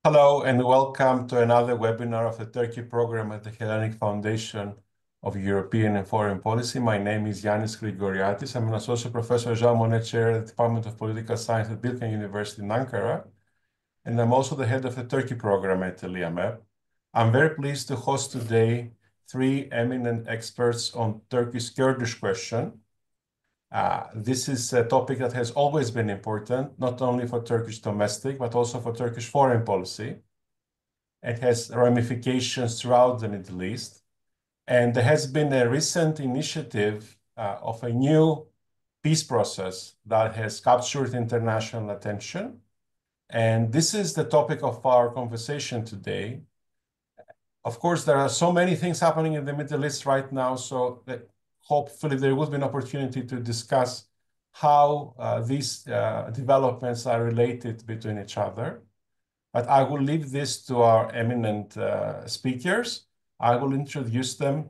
Hello and welcome to another webinar of the Turkey program at the Hellenic Foundation of European and Foreign Policy. My name is Yannis Grigoriatis. I'm an associate professor Jean Monnet Chair at the Department of Political Science at Bilkent University in Ankara, and I'm also the head of the Turkey program at the LIAMEP. I'm very pleased to host today three eminent experts on Turkey's Kurdish question. This is a topic that has always been important, not only for Turkish domestic, but also for Turkish foreign policy. It has ramifications throughout the Middle East. And there has been a recent initiative of a new peace process that has captured international attention. And this is the topic of our conversation today. Of course, there are so many things happening in the Middle East right now, so that hopefully there will be an opportunity to discuss how these developments are related between each other. But I will leave this to our eminent speakers. I will introduce them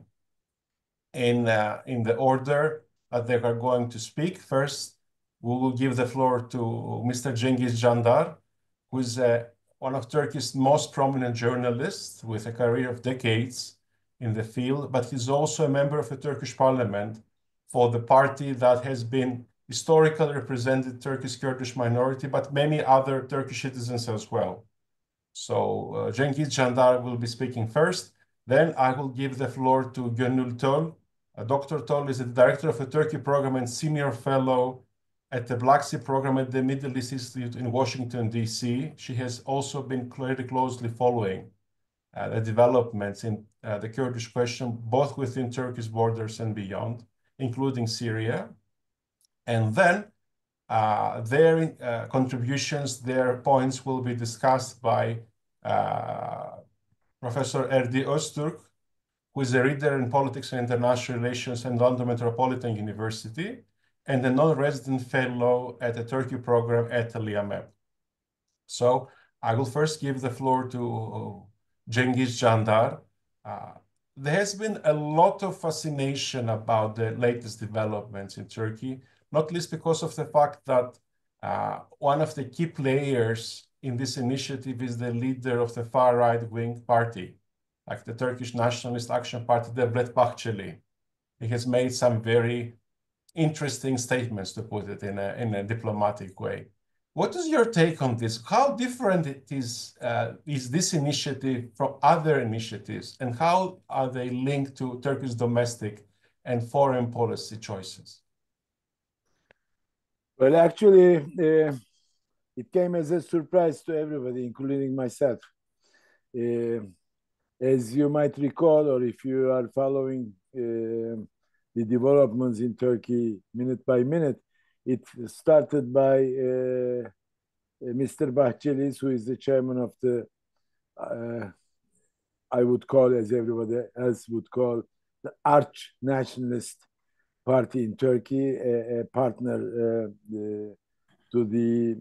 in the order that they are going to speak. First, we will give the floor to Mr. Cengiz Candar, who is one of Turkey's most prominent journalists with a career of decades in the field, but he's also a member of the Turkish parliament for the party that has been historically represented Turkish Kurdish minority, but many other Turkish citizens as well. So Cengiz Candar will be speaking first. Then I will give the floor to Gönül Töl. Dr. Töl is the director of the Turkey program and senior fellow at the Black Sea program at the Middle East Institute in Washington, D.C. She has also been very closely following the developments in the Kurdish question, both within Turkey's borders and beyond, including Syria. And then their contributions, their points will be discussed by Professor Erdi Öztürk, who is a reader in politics and international relations at London Metropolitan University and a non-resident fellow at the Turkey program at the LIAMEP. So I will first give the floor to Cengiz Candar. There has been a lot of fascination about the latest developments in Turkey, not least because of the fact that one of the key players in this initiative is the leader of the far right-wing party, like the Turkish Nationalist Action Party, Devlet Bahçeli. He has made some very interesting statements, to put it in a diplomatic way. What is your take on this? How different is this initiative from other initiatives, and how are they linked to Turkey's domestic and foreign policy choices? Well, actually, it came as a surprise to everybody, including myself. As you might recall, or if you are following the developments in Turkey minute by minute, it started by Mr. Bahçeli, who is the chairman of the, I would call, as everybody else would call, the arch nationalist party in Turkey, a partner to the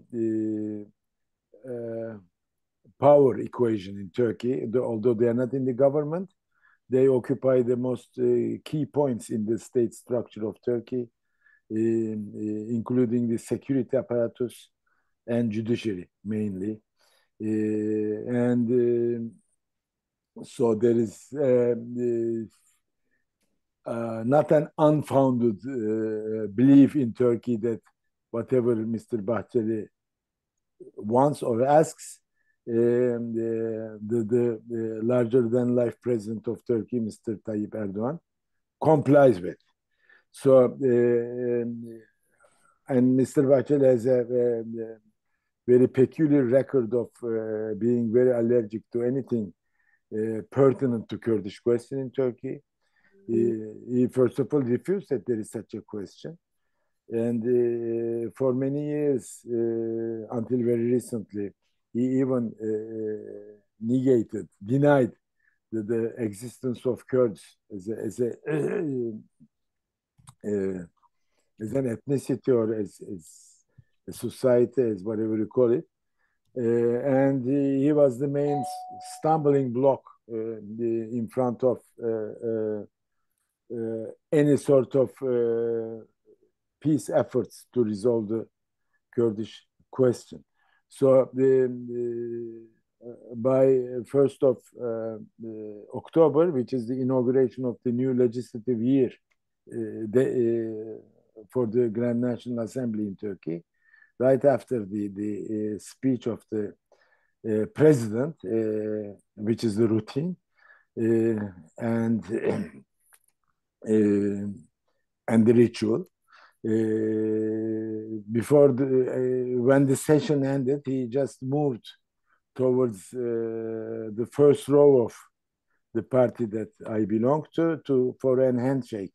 power equation in Turkey. Although they are not in the government, they occupy the most key points in the state structure of Turkey, including the security apparatus and judiciary mainly. So there is not an unfounded belief in Turkey that whatever Mr. Bahçeli wants or asks, the larger-than-life president of Turkey, Mr. Tayyip Erdogan, complies with. So, and Mr. Bahçeli has a very peculiar record of being very allergic to anything pertinent to Kurdish question in Turkey. He first of all refused that there is such a question. And for many years, until very recently, he even denied the existence of Kurds as an ethnicity or as a society, as whatever you call it. And he was the main stumbling block in front of any sort of peace efforts to resolve the Kurdish question. So by 1st of October, which is the inauguration of the new legislative year for the Grand National Assembly in Turkey, right after the speech of the president, which is the routine, and the ritual. Before when the session ended, he just moved towards the first row of the party that I belong to for an handshake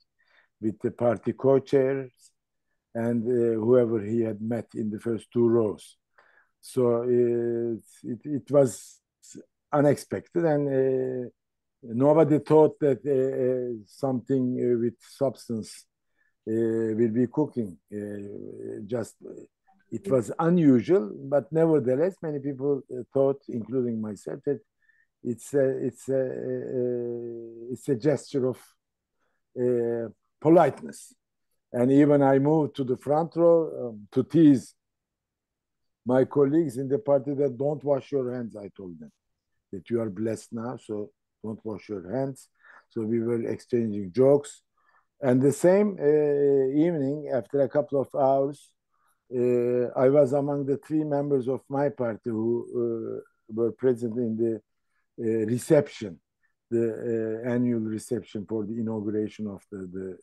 with the party co-chairs and whoever he had met in the first two rows. So it was unexpected, and nobody thought that something with substance will be cooking. Just it was unusual, but nevertheless, many people thought, including myself, that it's a gesture of politeness. And even I moved to the front row to tease my colleagues in the party that don't wash your hands. I told them that you are blessed now, so don't wash your hands. So we were exchanging jokes. And the same evening, after a couple of hours, I was among the three members of my party who were present in the reception, the annual reception for the inauguration of the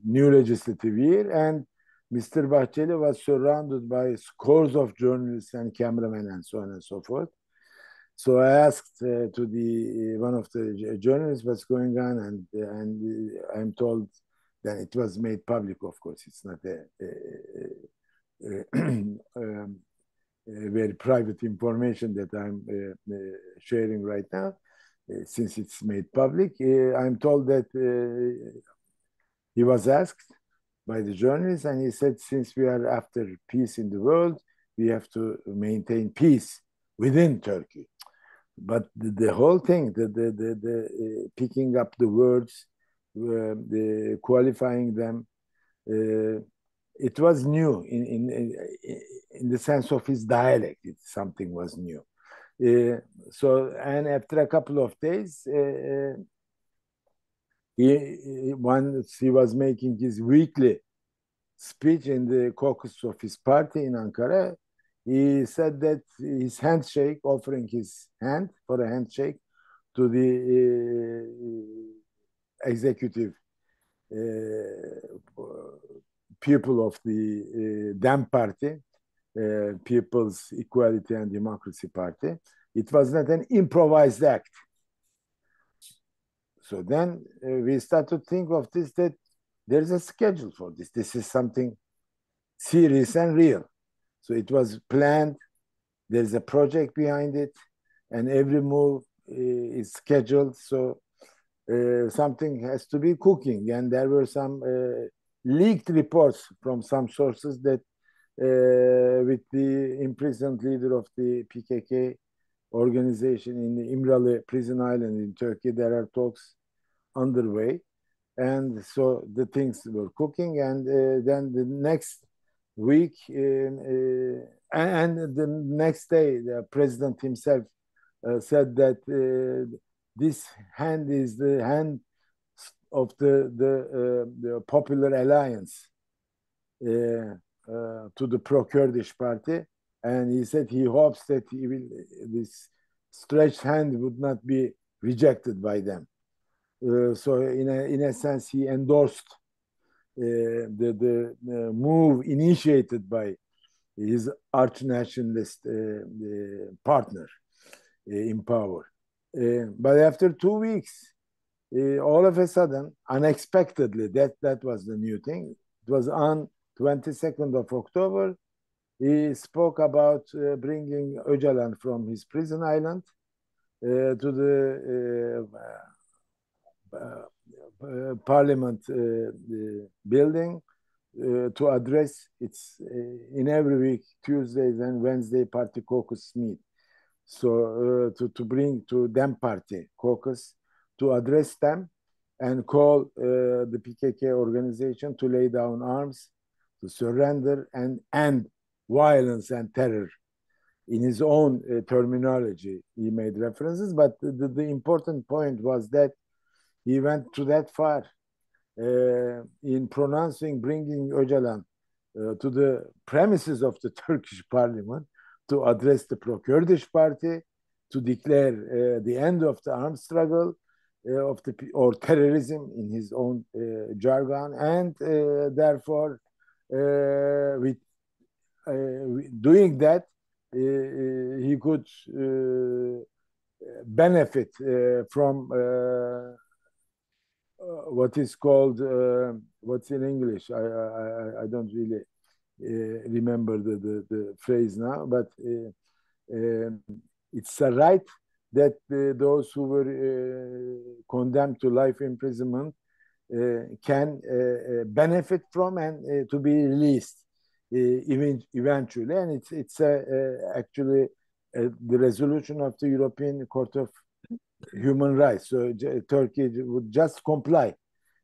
new legislative year. And Mr. Bahçeli was surrounded by scores of journalists and cameramen and so on and so forth. So I asked to the one of the journalists what's going on, and I'm told that it was made public. Of course, it's not a very private information that I'm sharing right now, since it's made public. I'm told that he was asked by the journalist, and he said, since we are after peace in the world, we have to maintain peace within Turkey. But the whole thing, the picking up the words, the qualifying them, it was new in the sense of his dialect. Something was new. So, and after a couple of days, once he was making his weekly speech in the caucus of his party in Ankara, he said that his handshake, offering his hand for a handshake to the executive people of the DEM party, People's Equality and Democracy Party, it was not an improvised act. So then we start to think of this, that there's a schedule for this. This is something serious and real. So it was planned. There's a project behind it, and every move is scheduled. So something has to be cooking. And there were some leaked reports from some sources that with the imprisoned leader of the PKK organization in the İmralı prison island in Turkey, there are talks underway. And so the things were cooking. And then the next week and the next day, the president himself said that this hand is the hand of the Popular Alliance to the pro-Kurdish party, and he said he hopes that this stretched hand would not be rejected by them. So in a sense, he endorsed the move initiated by his arch-nationalist partner in power. But after 2 weeks, all of a sudden, unexpectedly, that was the new thing. It was on 22nd of October. He spoke about bringing Öcalan from his prison island to the parliament building to address its in every week Tuesdays and Wednesday party caucus meet. So to bring to DEM party caucus to address them and call the PKK organization to lay down arms, to surrender and end violence and terror. In his own terminology, he made references, but the important point was that he went to that far in pronouncing, bringing Öcalan to the premises of the Turkish parliament to address the pro-Kurdish party, to declare the end of the armed struggle or terrorism in his own jargon, and therefore, with doing that, he could benefit from what is called what's in English. I don't really remember the phrase now, but it's a right that those who were condemned to life imprisonment can benefit from and to be released eventually. And it's actually the resolution of the European Court of Human Rights. So Turkey would just comply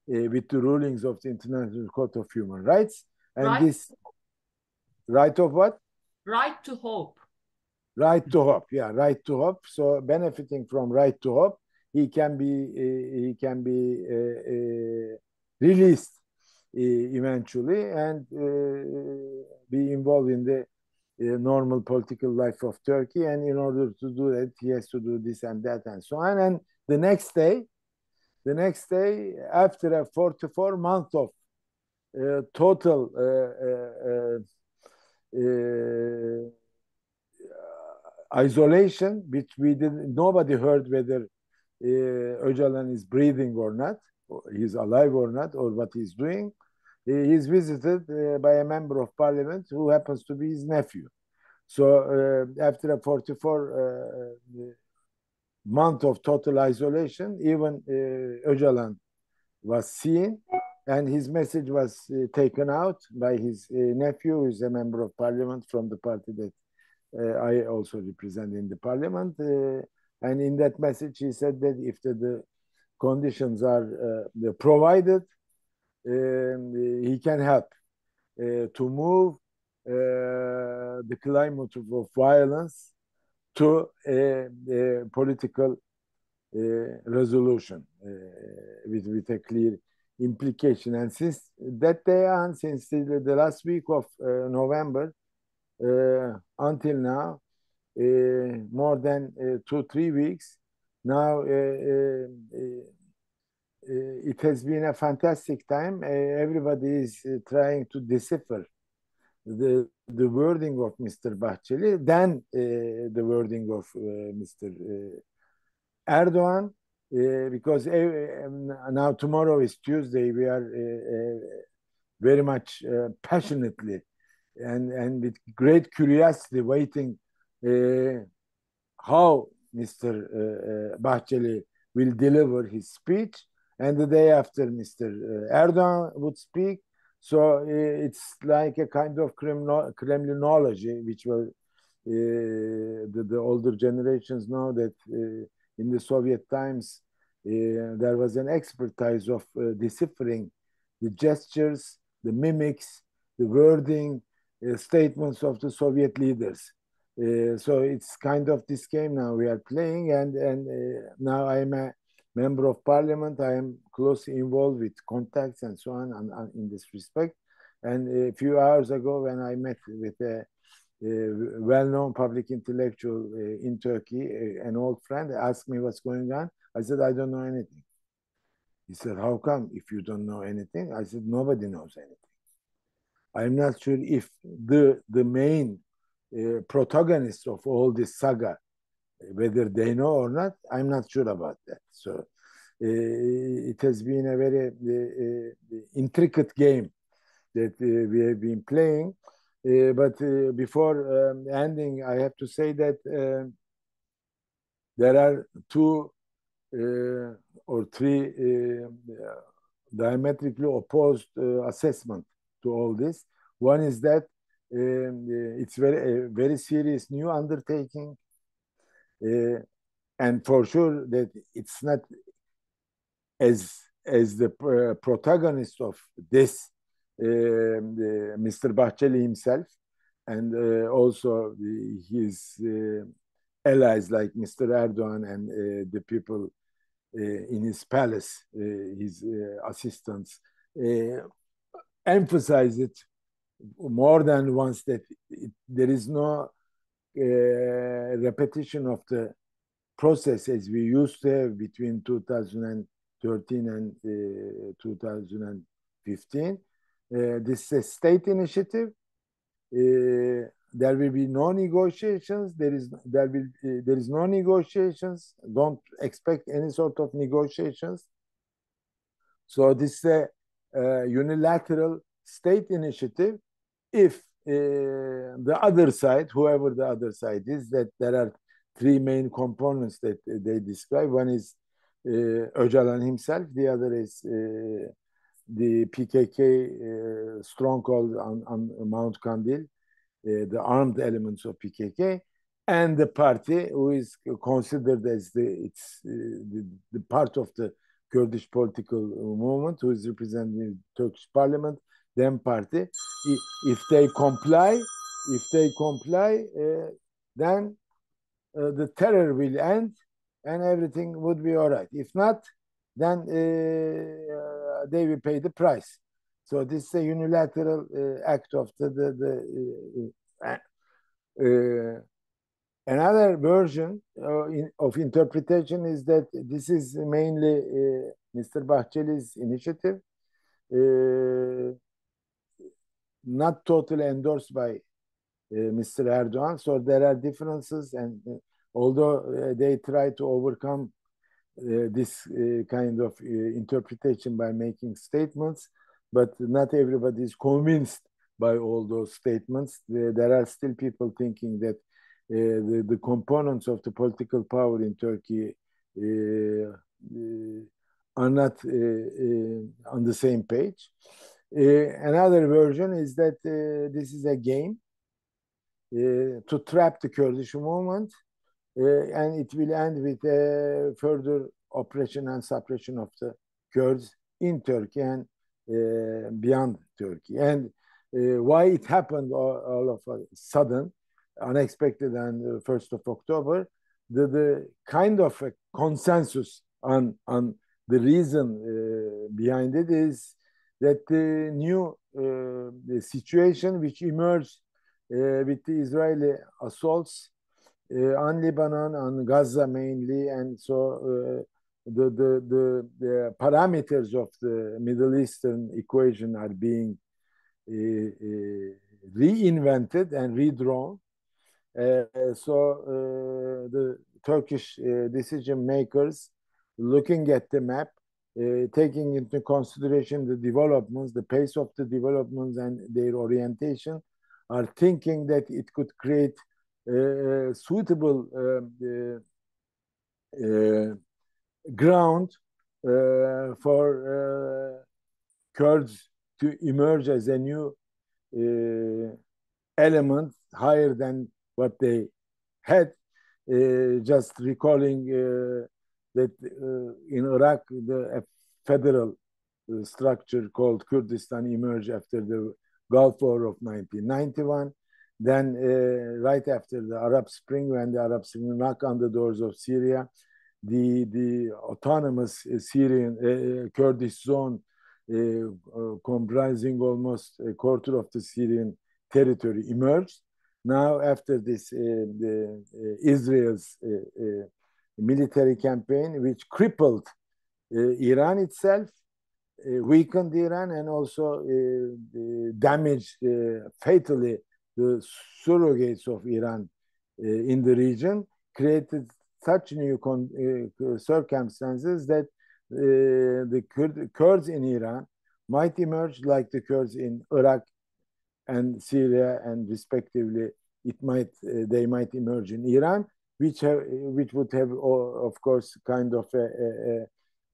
with the rulings of the International Court of Human Rights. And Right. This right of what? Right to hope. Right to hope. Yeah, right to hope. So benefiting from right to hope, he can be released eventually and be involved in the normal political life of Turkey. And in order to do that, he has to do this and that and so on. And the next day, after a 44 month of total isolation, which nobody heard whether Öcalan is breathing or not, or he's alive or not, or what he's doing. He's visited by a member of parliament who happens to be his nephew. So after a 44 month of total isolation, even Öcalan was seen, and his message was taken out by his nephew, who is a member of parliament from the party that I also represent in the parliament. And in that message, he said that if the conditions are provided, he can help to move the climate of violence to a political resolution with a clear implication. And since that day on, since the last week of November until now, more than 2-3 weeks, now it has been a fantastic time. Everybody is trying to decipher the wording of Mr. Bahçeli, then the wording of Mr. Erdogan, because now tomorrow is Tuesday. We are very much passionately and with great curiosity waiting how Mr. Bahçeli will deliver his speech, and the day after Mr. Erdogan would speak. So it's like a kind of Kremlinology, which will the older generations know that in the Soviet times there was an expertise of deciphering the gestures, the mimics, the wording, statements of the Soviet leaders. So it's kind of this game now we are playing, and now I am a member of parliament. I am closely involved with contacts and so on in this respect. And a few hours ago, when I met with a well-known public intellectual in Turkey, an old friend, asked me what's going on. I said, I don't know anything. He said, how come if you don't know anything? I said, nobody knows anything. I'm not sure if the main protagonists of all this saga, whether they know or not, I'm not sure about that. So it has been a very intricate game that we have been playing. But before ending, I have to say that there are 2 or 3 diametrically opposed assessments to all this. One is that it's a very serious new undertaking, and for sure that it's not as the protagonist of this Mr. Bahçeli himself. and also his allies like Mr. Erdogan and the people in his palace, his assistants, emphasize it more than once that there is no repetition of the process as we used to have between 2013 and 2015. This is a state initiative. There will be no negotiations. There is no negotiations. Don't expect any sort of negotiations. So this is a unilateral state initiative. If the other side, whoever the other side is, that there are three main components that they describe. One is Öcalan himself. The other is the PKK stronghold on Mount Kandil, the armed elements of PKK, and the party who is considered as the part of the Kurdish political movement, who is representing the Turkish parliament, DEM party. If they comply, then the terror will end and everything would be all right. If not, then they will pay the price. So this is a unilateral act of another version of interpretation is that this is mainly Mr. Bahçeli's initiative, not totally endorsed by Mr. Erdogan. So there are differences, and although they try to overcome this kind of interpretation by making statements, but not everybody is convinced by all those statements. There are still people thinking that the components of the political power in Turkey are not on the same page. Another version is that this is a game to trap the Kurdish movement, and it will end with further oppression and suppression of the Kurds in Turkey and beyond Turkey. And why it happened all of a sudden, unexpected, and 1st of October, the kind of a consensus on the reason behind it is that the new the situation which emerged with the Israeli assaults on Lebanon, on Gaza mainly, and so the parameters of the Middle Eastern equation are being reinvented and redrawn. So the Turkish decision makers, looking at the map, taking into consideration the developments, the pace of the developments, and their orientation, are thinking that it could create suitable ground for Kurds to emerge as a new element higher than what they had. Just recalling that in Iraq, a federal structure called Kurdistan emerged after the Gulf War of 1991. Then, right after the Arab Spring, when the Arab Spring knocked on the doors of Syria, the autonomous Syrian Kurdish zone, comprising almost a quarter of the Syrian territory, emerged. Now, after this, Israel's military campaign, which crippled Iran itself, weakened Iran, and also damaged fatally the surrogates of Iran in the region, created such new circumstances that the Kurds in Iran might emerge like the Kurds in Iraq and Syria, and respectively, they might emerge in Iran, which would have, of course, kind of a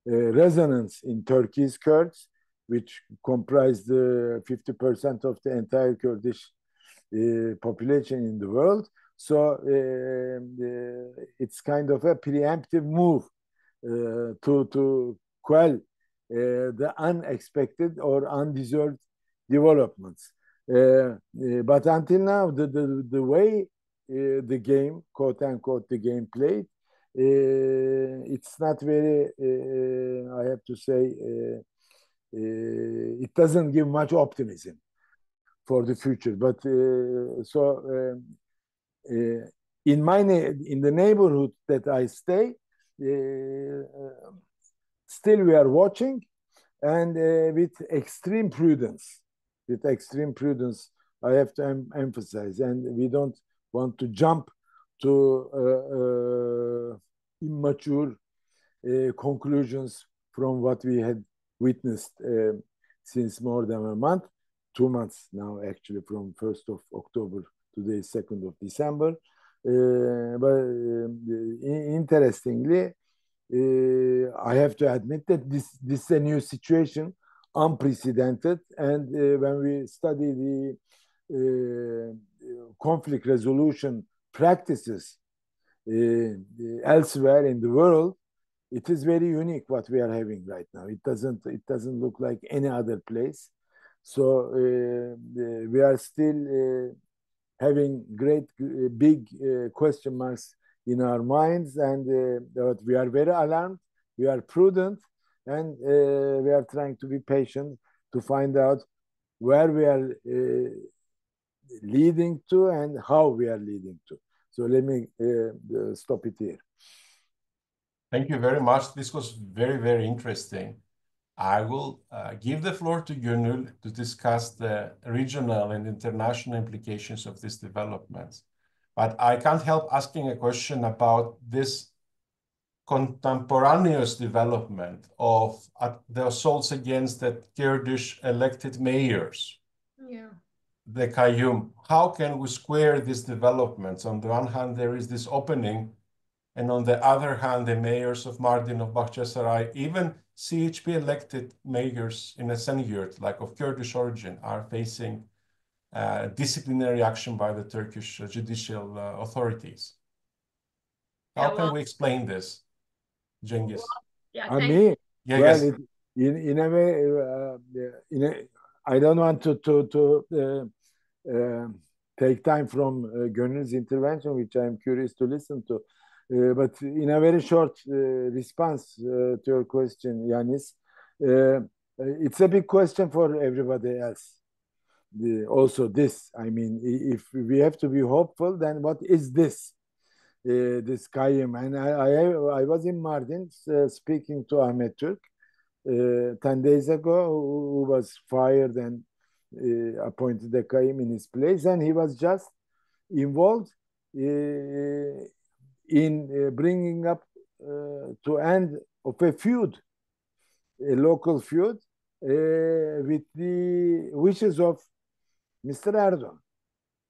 resonance in Turkey's Kurds, which comprise the 50% of the entire Kurdish population in the world. So it's kind of a preemptive move to quell the unexpected or undeserved developments. But until now, the way the game, quote unquote, the game played, it's not very, I have to say, it doesn't give much optimism for the future. But uh, in the neighborhood that I stay, still we are watching and with extreme prudence. With extreme prudence, I have to emphasize, and we don't want to jump to immature conclusions from what we had witnessed since more than a month, 2 months now, actually, from 1st of October to the 2nd of December. But interestingly, I have to admit that this is a new situation, unprecedented. And when we study the conflict resolution practices elsewhere in the world, it is very unique what we are having right now. It doesn't look like any other place. So we are still having great big question marks in our minds, and we are very alarmed, we are prudent, and we are trying to be patient to find out where we are leading to and how we are leading to. So let me stop it here. Thank you very much. This was very, very interesting. I will give the floor to Gönül to discuss the regional and international implications of these developments. But I can't help asking a question about this contemporaneous development of the assaults against the Kurdish elected mayors, the Qayyum. How can we square these developments? On the one hand, there is this opening, and on the other hand, the mayors of Mardin, of Bakhchisaray, even CHP elected mayors in Esenyurt, like of Kurdish origin, are facing disciplinary action by the Turkish judicial authorities. How can we explain this, Cengiz? Me, Yeah, well, yes. in a way, I don't want to take time from Gönül's intervention, which I'm curious to listen to. But in a very short response to your question, Yanis, it's a big question for everybody else. Also, this, I mean, if we have to be hopeful, then what is this? This Qayyum? And I was in Mardin speaking to Ahmet Türk 10 days ago, who was fired and appointed a Qayyum in his place, and he was just involved in bringing up to end of a feud, a local feud, with the wishes of Mr. Erdogan.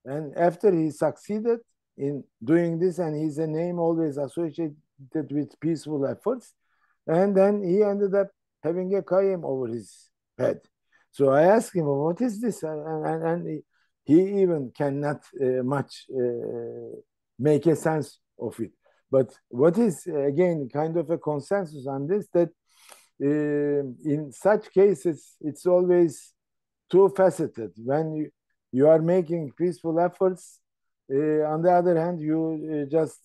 And after he succeeded in doing this, and his name always associated with peaceful efforts, and then he ended up having a Qayyum over his head. So I asked him, what is this? And he even cannot much make a sense of it. But what is, again, kind of a consensus on this, that in such cases, it's always two-faceted. When you are making peaceful efforts, on the other hand, you just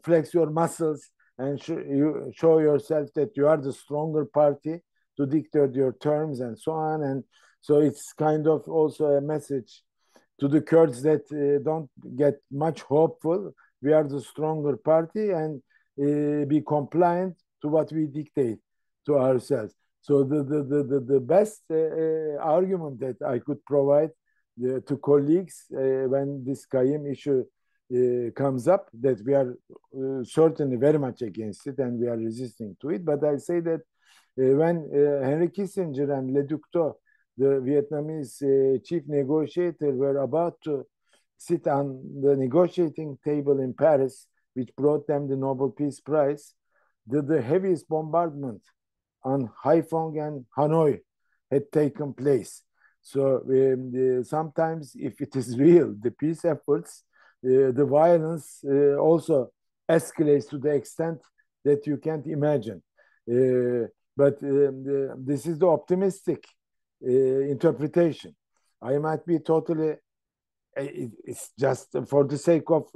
flex your muscles and you show yourself that you are the stronger party to dictate your terms and so on. And so it's kind of also a message to the Kurds that don't get much hopeful. We are the stronger party, and be compliant to what we dictate to ourselves. So the best argument that I could provide to colleagues when this Qayyum issue comes up, that we are certainly very much against it and we are resisting to it. But I say that when Henry Kissinger and Le Duc Tho, the Vietnamese chief negotiator, were about to sit on the negotiating table in Paris, which brought them the Nobel Peace Prize, the heaviest bombardment on Haiphong and Hanoi had taken place. So sometimes, if it is real, the peace efforts, the violence also escalates to the extent that you can't imagine. But this is the optimistic interpretation. I might be totally, it's just for the sake of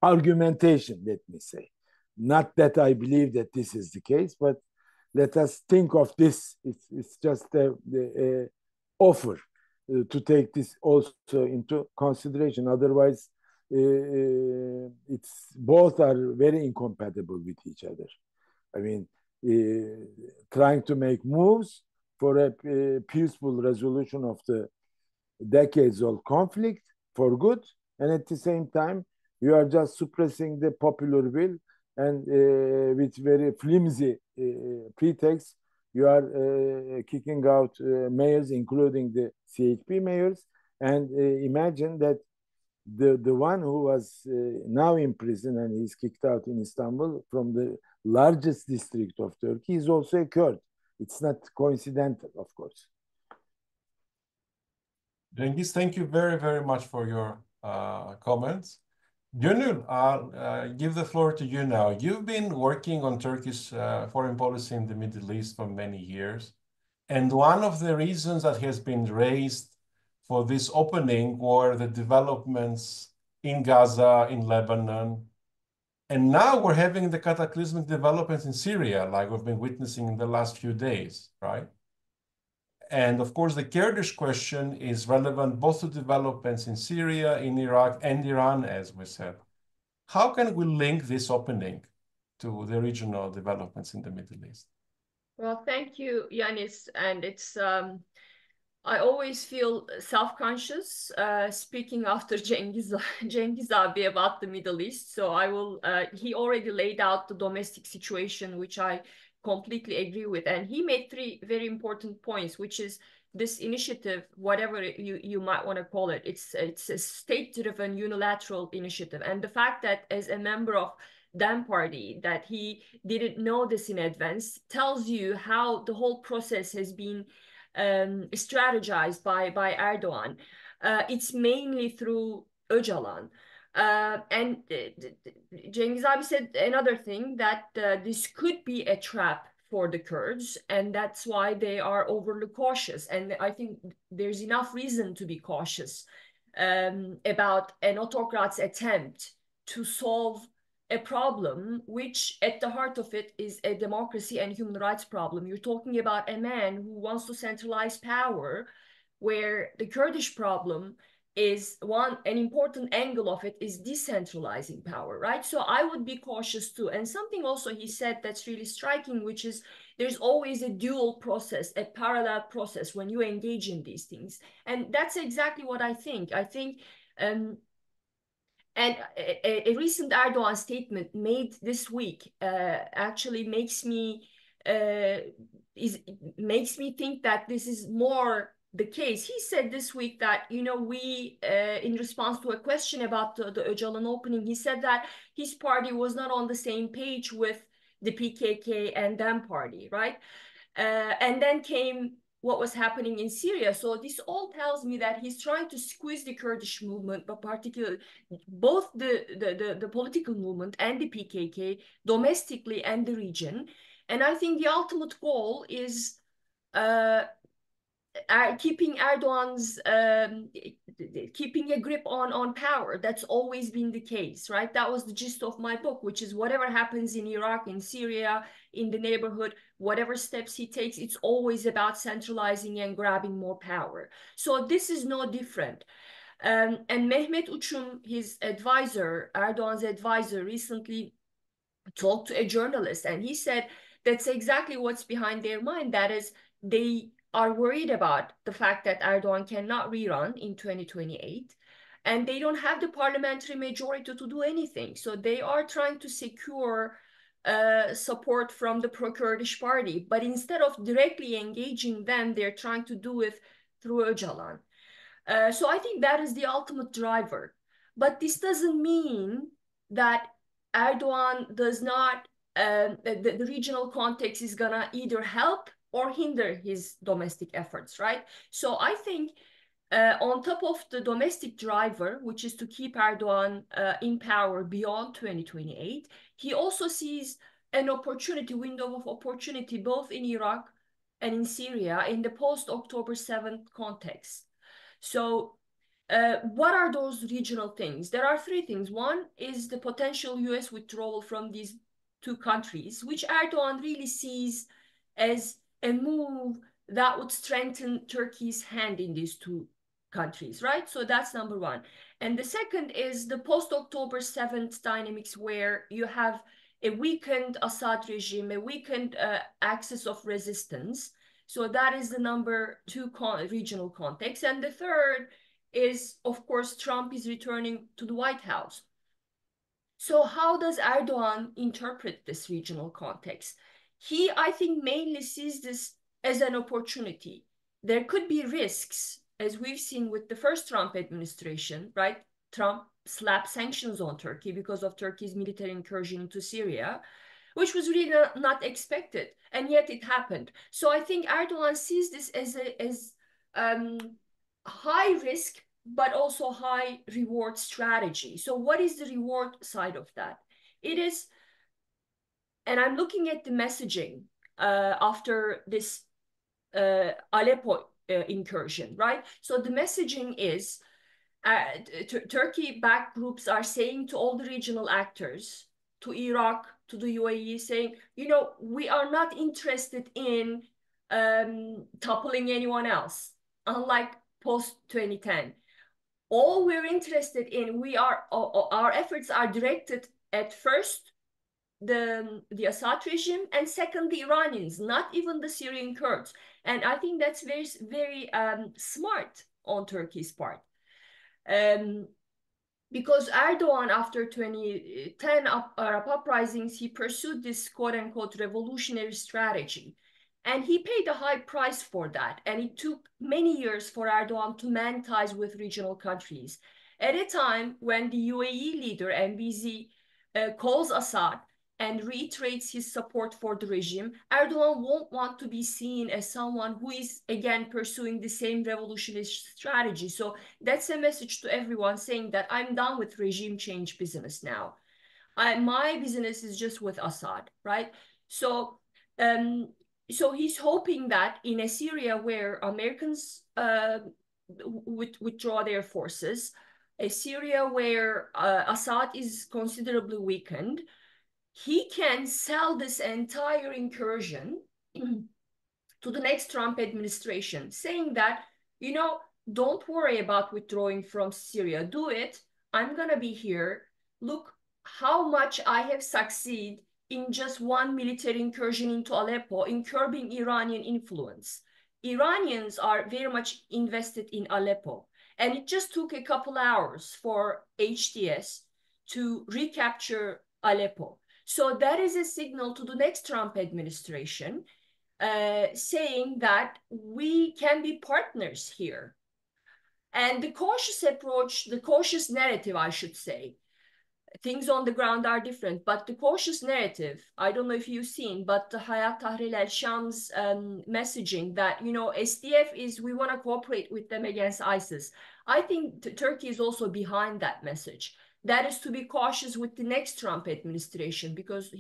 argumentation, let me say. Not that I believe that this is the case, but let us think of this. It's just a offer to take this also into consideration. Otherwise, it's both are very incompatible with each other. I mean, trying to make moves for a peaceful resolution of the decades-old conflict for good, and at the same time, you are just suppressing the popular will, and with very flimsy pretext, you are kicking out mayors, including the CHP mayors, and imagine that the one who was now in prison and he's kicked out in Istanbul from the largest district of Turkey is also a Kurd. It's not coincidental, of course. Cengiz, thank you very, very much for your comments. Gönül, I'll give the floor to you now. You've been working on Turkish foreign policy in the Middle East for many years. And one of the reasons that has been raised for this opening were the developments in Gaza, in Lebanon. And now we're having the cataclysmic developments in Syria, like we've been witnessing in the last few days, right? And of course, the Kurdish question is relevant both to developments in Syria, in Iraq, and Iran, as we said. How can we link this opening to the regional developments in the Middle East? Well, thank you, Yanis. And it's I always feel self-conscious speaking after Cengiz abi about the Middle East. So I will. He already laid out the domestic situation, which I completely agree with, and he made three very important points, which is this initiative, whatever you might want to call it, it's a state-driven unilateral initiative, and the fact that as a member of DEM party that he didn't know this in advance tells you how the whole process has been strategized by Erdogan. It's mainly through Öcalan. And Cengiz abi said another thing, that this could be a trap for the Kurds, and that's why they are overly cautious. And I think there's enough reason to be cautious about an autocrat's attempt to solve a problem which at the heart of it is a democracy and human rights problem. You're talking about a man who wants to centralize power, where the Kurdish problem is an important angle of it is decentralizing power, right? So I would be cautious too. And something also he said that's really striking, which is there's always a dual process, a parallel process when you engage in these things. And that's exactly what I think. I think and a recent Erdogan statement made this week actually makes me think that this is more the case. He said this week that, we, in response to a question about the Öcalan opening, he said that his party was not on the same page with the PKK and DEM party, right? And then came what was happening in Syria. So this all tells me that he's trying to squeeze the Kurdish movement, but particularly both the political movement and the PKK domestically and the region. And I think the ultimate goal is keeping Erdogan's keeping a grip on power. That's always been the case, right? That was the gist of my book, which is whatever happens in Iraq, in Syria, in the neighborhood, whatever steps he takes, it's always about centralizing and grabbing more power. So this is no different. And Mehmet Uçum, his advisor, Erdogan's advisor, recently talked to a journalist, and he said that's exactly what's behind their mind. That is, they are worried about the fact that Erdogan cannot rerun in 2028, and they don't have the parliamentary majority to do anything. So they are trying to secure support from the pro-Kurdish party, but instead of directly engaging them, they're trying to do it through Öcalan. So I think that is the ultimate driver. But this doesn't mean that Erdogan does not, the regional context is gonna either help or hinder his domestic efforts, right? So I think on top of the domestic driver, which is to keep Erdogan in power beyond 2028, he also sees an opportunity, window of opportunity, both in Iraq and in Syria in the post-October 7th context. So what are those regional things? There are three things. One is the potential US withdrawal from these two countries, which Erdogan really sees as a move that would strengthen Turkey's hand in these two countries, right? So that's number one. And the second is the post-October 7th dynamics, where you have a weakened Assad regime, a weakened axis of resistance. So that is the number two regional context. And the third is, of course, Trump is returning to the White House. So how does Erdogan interpret this regional context? He, I think, mainly sees this as an opportunity. There could be risks, as we've seen with the first Trump administration, right? Trump slapped sanctions on Turkey because of Turkey's military incursion into Syria, which was really not expected, and yet it happened. So I think Erdogan sees this as high risk, but also high reward strategy. So what is the reward side of that? It is, and I'm looking at the messaging after this Aleppo incursion, right? So the messaging is Turkey-backed groups are saying to all the regional actors, to Iraq, to the UAE, saying, you know, we are not interested in toppling anyone else, unlike post-2010. All we're interested in, our efforts are directed at first the Assad regime, and second the Iranians, not even the Syrian Kurds. And I think that's very, very smart on Turkey's part. Because Erdogan, after 2010 Arab uprisings, he pursued this quote-unquote revolutionary strategy. And he paid a high price for that. And it took many years for Erdogan to mend ties with regional countries. At a time when the UAE leader, MBZ, calls Assad and reiterates his support for the regime, Erdogan won't want to be seen as someone who is, again, pursuing the same revolutionary strategy. So that's a message to everyone saying that I'm done with regime change business now. My business is just with Assad, right? So he's hoping that in a Syria where Americans withdraw their forces, a Syria where Assad is considerably weakened, he can sell this entire incursion to the next Trump administration, saying that, you know, don't worry about withdrawing from Syria. Do it. I'm going to be here. Look how much I have succeeded in just one military incursion into Aleppo in curbing Iranian influence. Iranians are very much invested in Aleppo. And it just took a couple hours for HTS to recapture Aleppo. So that is a signal to the next Trump administration saying that we can be partners here. And the cautious approach, the cautious narrative, I should say, things on the ground are different, but the cautious narrative, I don't know if you've seen, but the Hayat Tahrir al-Sham's messaging that, you know, SDF is, we want to cooperate with them against ISIS. I think Turkey is also behind that message. That is to be cautious with the next Trump administration, because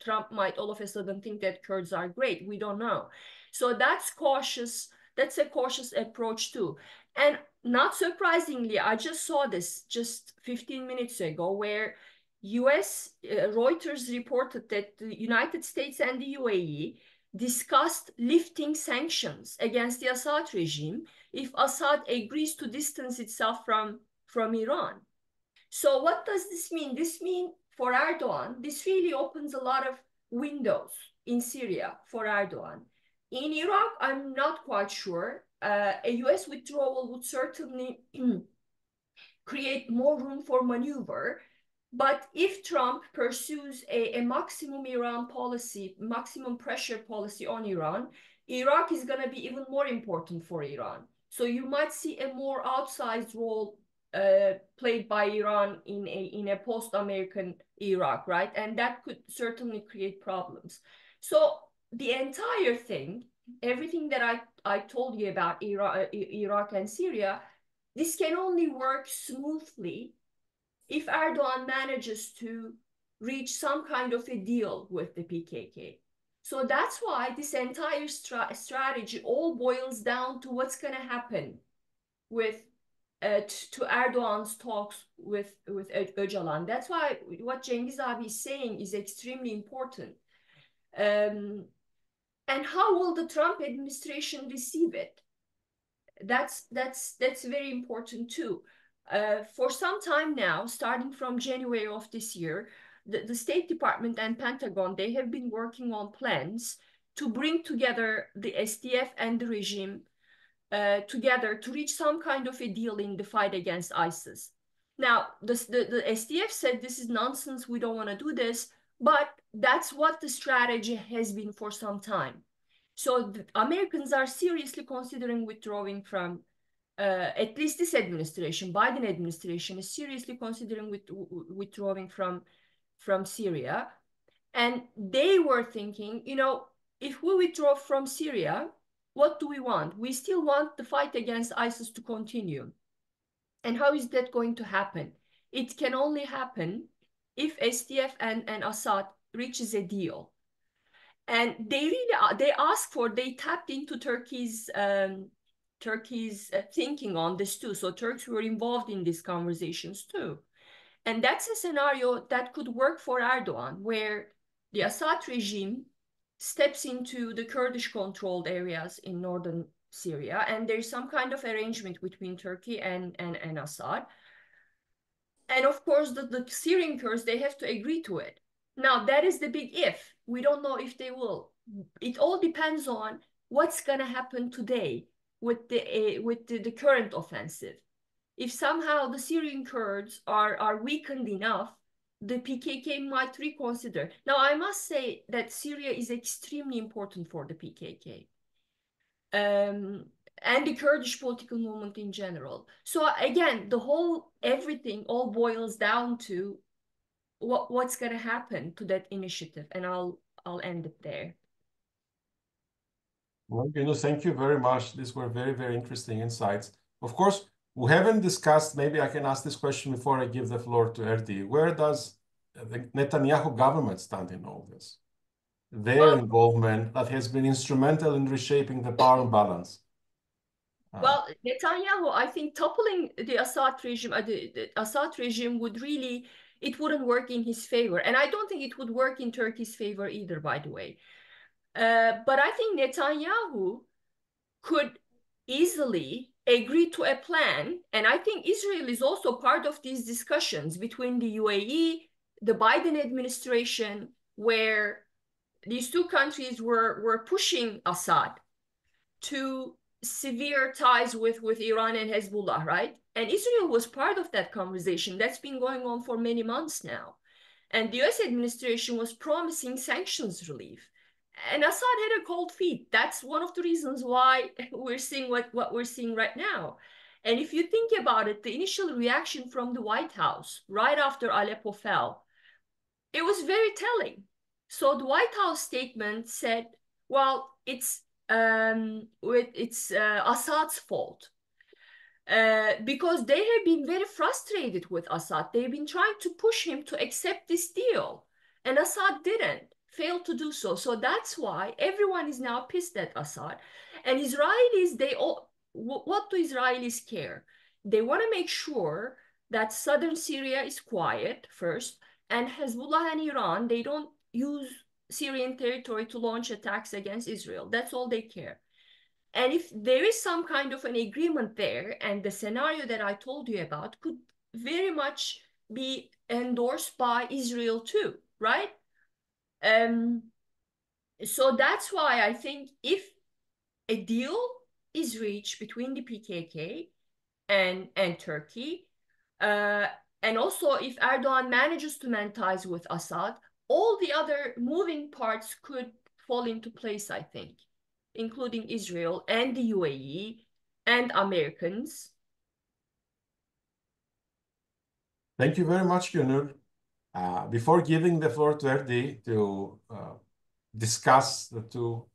Trump might all of a sudden think that Kurds are great. We don't know. So that's cautious. That's a cautious approach too. And not surprisingly, I just saw this just 15 minutes ago, where US Reuters reported that the United States and the UAE discussed lifting sanctions against the Assad regime if Assad agrees to distance itself from Iran. So what does this mean? This means for Erdogan, this really opens a lot of windows in Syria for Erdogan. In Iraq, I'm not quite sure. A US withdrawal would certainly create more room for maneuver. But if Trump pursues a maximum Iran policy, maximum pressure policy on Iran, Iraq is going to be even more important for Iran. So you might see a more outsized role played by Iran in a post-American Iraq, right? And that could certainly create problems. So the entire thing, everything that I told you about Iraq and Syria, this can only work smoothly if Erdogan manages to reach some kind of a deal with the PKK. So that's why this entire strategy all boils down to what's going to happen with to Erdogan's talks with Öcalan. That's why what Cengiz abi is saying is extremely important. And how will the Trump administration receive it? That's very important too. For some time now, starting from January of this year, the State Department and Pentagon, they have been working on plans to bring together the SDF and the regime together to reach some kind of a deal in the fight against ISIS. Now, the SDF said this is nonsense, we don't want to do this, but that's what the strategy has been for some time. So the Americans are seriously considering withdrawing from, at least this administration, Biden administration is seriously considering withdrawing from Syria. And they were thinking, you know, if we withdraw from Syria, what do we want? We still want the fight against ISIS to continue. And how is that going to happen? It can only happen if SDF and Assad reaches a deal. And they tapped into Turkey's thinking on this too. So Turks were involved in these conversations too. And that's a scenario that could work for Erdogan, where the Assad regime steps into the Kurdish controlled areas in northern Syria, and there's some kind of arrangement between Turkey and Assad. And of course, the Syrian Kurds, they have to agree to it. Now, that is the big if. We don't know if they will. It all depends on what's going to happen today with the current offensive. If somehow the Syrian Kurds are weakened enough, the PKK might reconsider. Now, I must say that Syria is extremely important for the PKK. And the Kurdish political movement in general. So again, everything all boils down to what's going to happen to that initiative, and I'll end it there. Well, thank you very much. These were very, very interesting insights. Of course, we haven't discussed, maybe I can ask this question before I give the floor to Erdi. Where does the Netanyahu government stand in all this? Their involvement that has been instrumental in reshaping the power balance. Well, Netanyahu, I think toppling the Assad regime, the Assad regime it wouldn't work in his favor. And I don't think it would work in Turkey's favor either, by the way. But I think Netanyahu could easily agree to a plan. And I think Israel is also part of these discussions between the UAE, the Biden administration, where these two countries were pushing Assad to severe ties with Iran and Hezbollah, right? And Israel was part of that conversation. That's been going on for many months now. And the US administration was promising sanctions relief. And Assad had a cold feet. That's one of the reasons why we're seeing what we're seeing right now. And if you think about it, the initial reaction from the White House right after Aleppo fell, it was very telling. So the White House statement said, well, it's Assad's fault. Because they have been very frustrated with Assad. They've been trying to push him to accept this deal. And Assad failed to do so. So that's why everyone is now pissed at Assad. And Israelis, what do Israelis care? They want to make sure that southern Syria is quiet first, and Hezbollah and Iran, they don't use Syrian territory to launch attacks against Israel. That's all they care. And if there is some kind of an agreement there, and the scenario that I told you about could very much be endorsed by Israel too, right? So that's why I think if a deal is reached between the PKK and Turkey, and also if Erdogan manages to mend ties with Assad, all the other moving parts could fall into place, I think, including Israel and the UAE and Americans. Thank you very much, Gönül. Before giving the floor to Erdi to discuss the two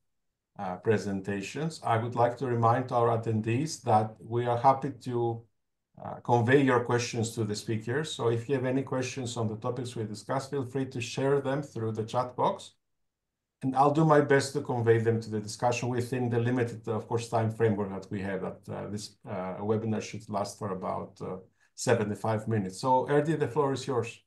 presentations, I would like to remind our attendees that we are happy to convey your questions to the speakers. So if you have any questions on the topics we discussed, feel free to share them through the chat box. and I'll do my best to convey them to the discussion within the limited, of course, time framework that we have. That this webinar should last for about 75 minutes. So, Erdi, the floor is yours.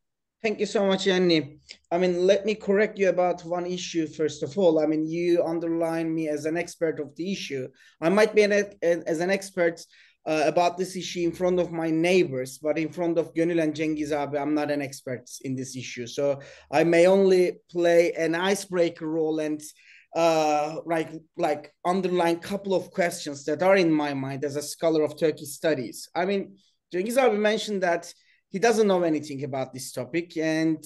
Thank you so much, Yanni. I mean, let me correct you about one issue, first of all. I mean, you underline me as an expert of the issue. I might be as an expert about this issue in front of my neighbors, but in front of Gönül and Cengiz abi, I'm not an expert in this issue. So I may only play an icebreaker role and like underline a couple of questions that are in my mind as a scholar of Turkish studies. I mean, Cengiz abi mentioned that he doesn't know anything about this topic, and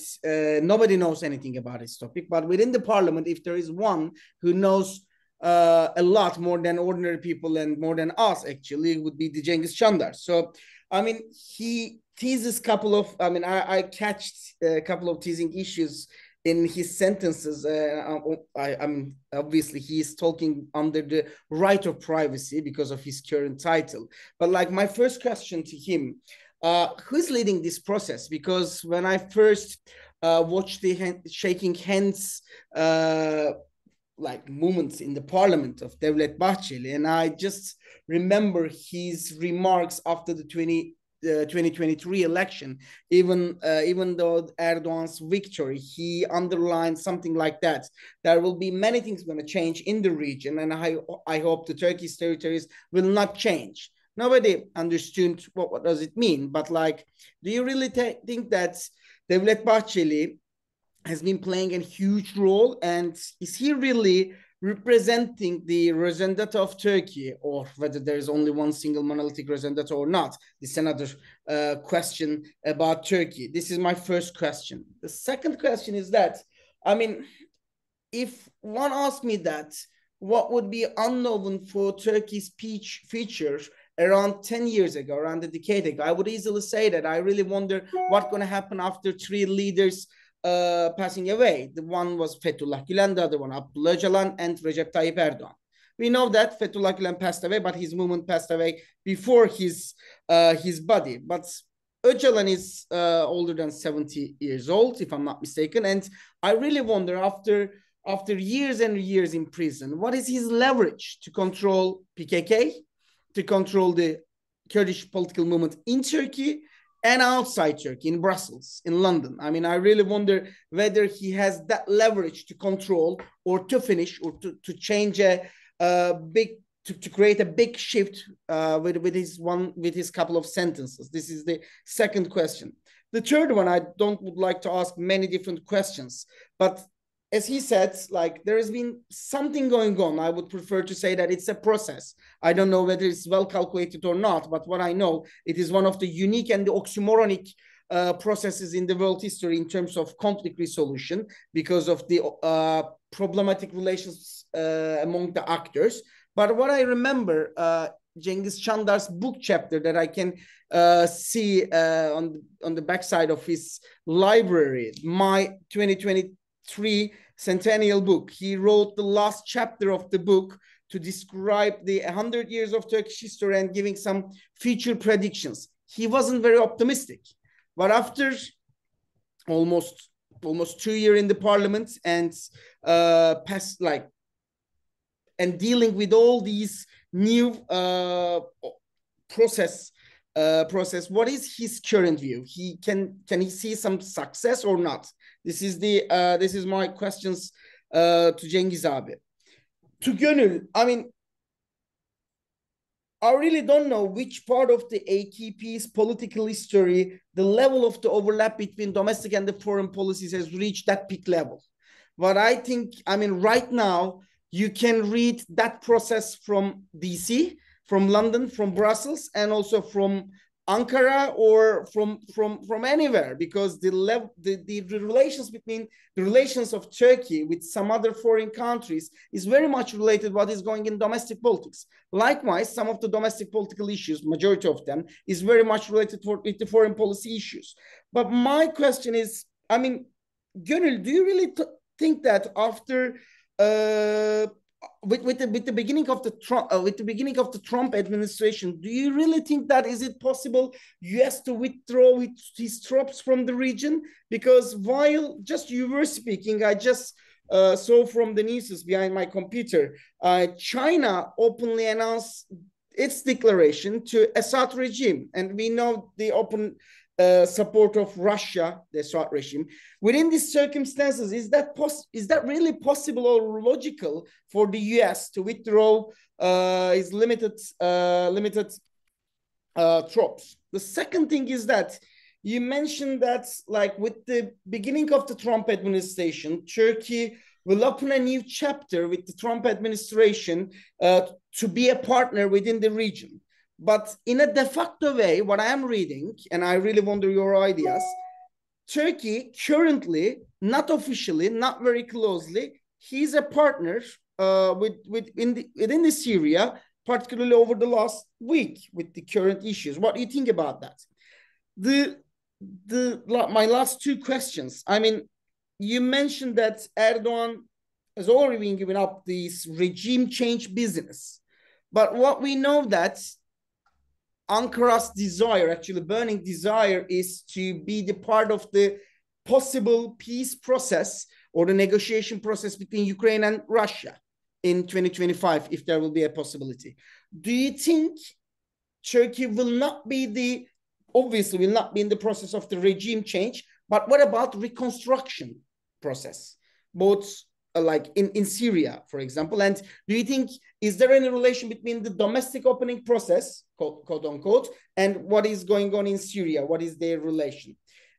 nobody knows anything about this topic. But within the parliament, if there is one who knows a lot more than ordinary people and more than us, actually, it would be the Cengiz Çandar. So, I mean, he teases a couple of, I mean, I catched a couple of teasing issues in his sentences. I mean, obviously, he is talking under the right of privacy because of his current title. But like my first question to him, who's leading this process? Because when I first watched the shaking hands like moments in the parliament of Devlet Bahçeli, and I just remember his remarks after the 2023 election, even though Erdogan's victory, he underlined something like that. There will be many things going to change in the region, and I hope the Turkish territories will not change. Nobody understood what does it mean, but like, do you really think that Devlet Bahçeli has been playing a huge role, and is he really representing the representative of Turkey, or whether there is only one single monolithic representative or not? This is another question about Turkey. This is my first question. The second question is that, I mean, if one asked me that, what would be unknown for Turkey's features around 10 years ago, around a decade ago, I would easily say that I really wonder what's going to happen after three leaders passing away. The one was Fethullah Gülen, the other one Abdullah Öcalan, and Recep Tayyip Erdogan. We know that Fethullah Gülen passed away, but his movement passed away before his body. But Öcalan is older than 70 years old, if I'm not mistaken. And I really wonder, after years and years in prison, what is his leverage to control PKK, to control the Kurdish political movement in Turkey and outside Turkey, in Brussels, in London? I mean, I really wonder whether he has that leverage to control or to finish or to change to create a big shift with his couple of sentences. This is the second question. The third one, I would like to ask many different questions, but as he said, like, there has been something going on. I would prefer to say that it's a process. I don't know whether it's well calculated or not, but what I know, it is one of the unique and the oxymoronic processes in the world history in terms of conflict resolution, because of the problematic relations among the actors. But what I remember, Cengiz Çandar's book chapter that I can see on the backside of his library, my 2023 centennial book. He wrote the last chapter of the book to describe the 100 years of Turkish history and giving some future predictions. He wasn't very optimistic, but after almost 2 years in the parliament and and dealing with all these new process, what is his current view? Can he see some success or not? This is my questions to Cengiz abi. To Gönül, I mean, I really don't know which part of the AKP's political history the level of the overlap between domestic and the foreign policies has reached that peak level. But I think, I mean, right now, you can read that process from DC, from London, from Brussels, and also from Ankara or from anywhere, because the relations of Turkey with some other foreign countries is very much related to what is going in domestic politics. Likewise, some of the domestic political issues, majority of them, is very much related with the foreign policy issues. But my question is, I mean, Gönül, do you really think that after with the beginning of the Trump administration, do you really think that is it possible US to withdraw his troops from the region? Because while just you were speaking, I just saw from the news behind my computer, China openly announced its declaration to Assad regime, and we know the open support of Russia, the Assad regime. Within these circumstances, is that really possible or logical for the U.S. to withdraw its limited tropes? The second thing is that you mentioned that, like, with the beginning of the Trump administration, Turkey will open a new chapter with the Trump administration to be a partner within the region. But in a de facto way, what I am reading, and I really wonder your ideas, Turkey currently, not officially, not very closely, he's a partner within the Syria, particularly over the last week with the current issues. What do you think about that? My last two questions. I mean, you mentioned that Erdogan has already been giving up this regime change business. But what we know that Ankara's desire, actually burning desire, is to be the part of the possible peace process or the negotiation process between Ukraine and Russia in 2025, if there will be a possibility. Do you think Turkey will not be obviously will not be in the process of the regime change, but what about reconstruction process, both like in Syria, for example? And do you think, is there any relation between the domestic opening process, quote unquote, and what is going on in Syria? What is their relation?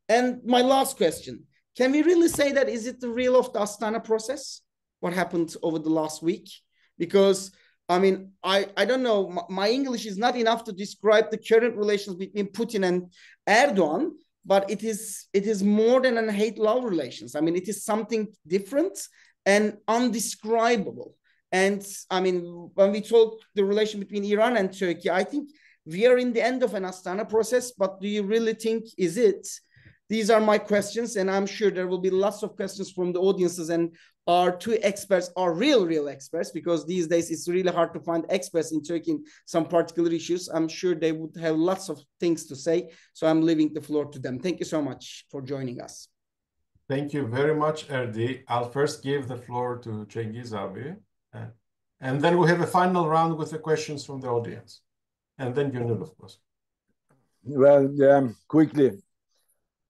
And my last question, can we really say that, is it the real of the Astana process, what happened over the last week? Because I mean, I don't know, my English is not enough to describe the current relations between Putin and Erdogan, but it is more than a hate-love relations. I mean, it is something different and undescribable. And I mean, when we talk the relation between Iran and Turkey, I think we are in the end of an Astana process, but do you really think is it? These are my questions, and I'm sure there will be lots of questions from the audiences, and our two experts are real experts, because these days it's really hard to find experts in Turkey in some particular issues. I'm sure they would have lots of things to say, so I'm leaving the floor to them. Thank you so much for joining us. Thank you very much, Erdi. I'll first give the floor to Cengiz abi, and then we'll have a final round with the questions from the audience, and then Gönül, of course. Well, quickly,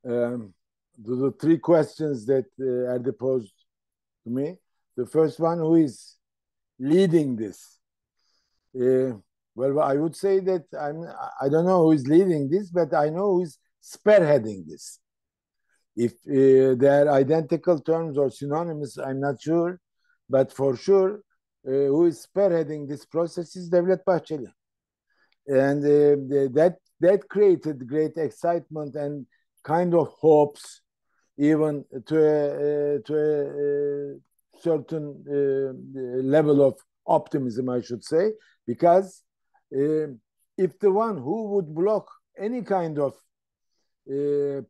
the three questions that Erdi posed to me. The first one, who is leading this? Well, I would say that I don't know who is leading this, but I know who is spearheading this. If they're identical terms or synonymous, I'm not sure, but for sure, who is spearheading this process is Devlet Bahçeli, and that created great excitement and kind of hopes, even to a certain level of optimism, I should say, because if the one who would block any kind of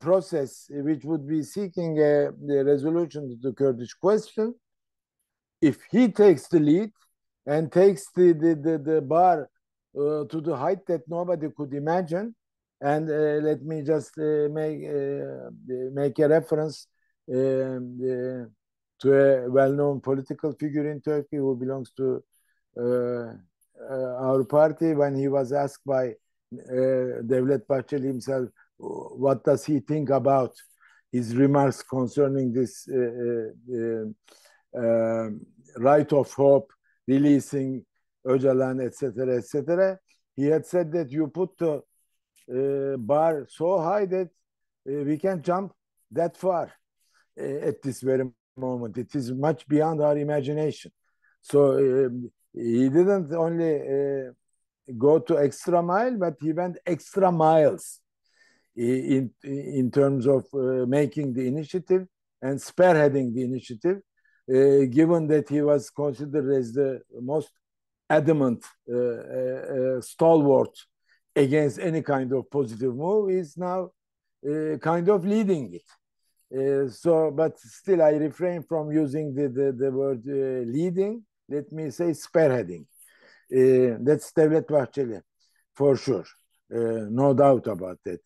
process which would be seeking a resolution to the Kurdish question, if he takes the lead and takes the bar to the height that nobody could imagine, and let me just make a reference to a well-known political figure in Turkey who belongs to our party. When he was asked by Devlet Bahçeli himself, what does he think about his remarks concerning this right of hope, releasing Öcalan, etc., he had said that you put the bar so high that we can't jump that far at this very moment. It is much beyond our imagination. So he didn't only go to extra mile, but he went extra miles in terms of making the initiative and spearheading the initiative, given that he was considered as the most adamant stalwart against any kind of positive move, is now kind of leading it. But still, I refrain from using the word leading. Let me say spearheading. That's Devlet Bahçeli, for sure. No doubt about that.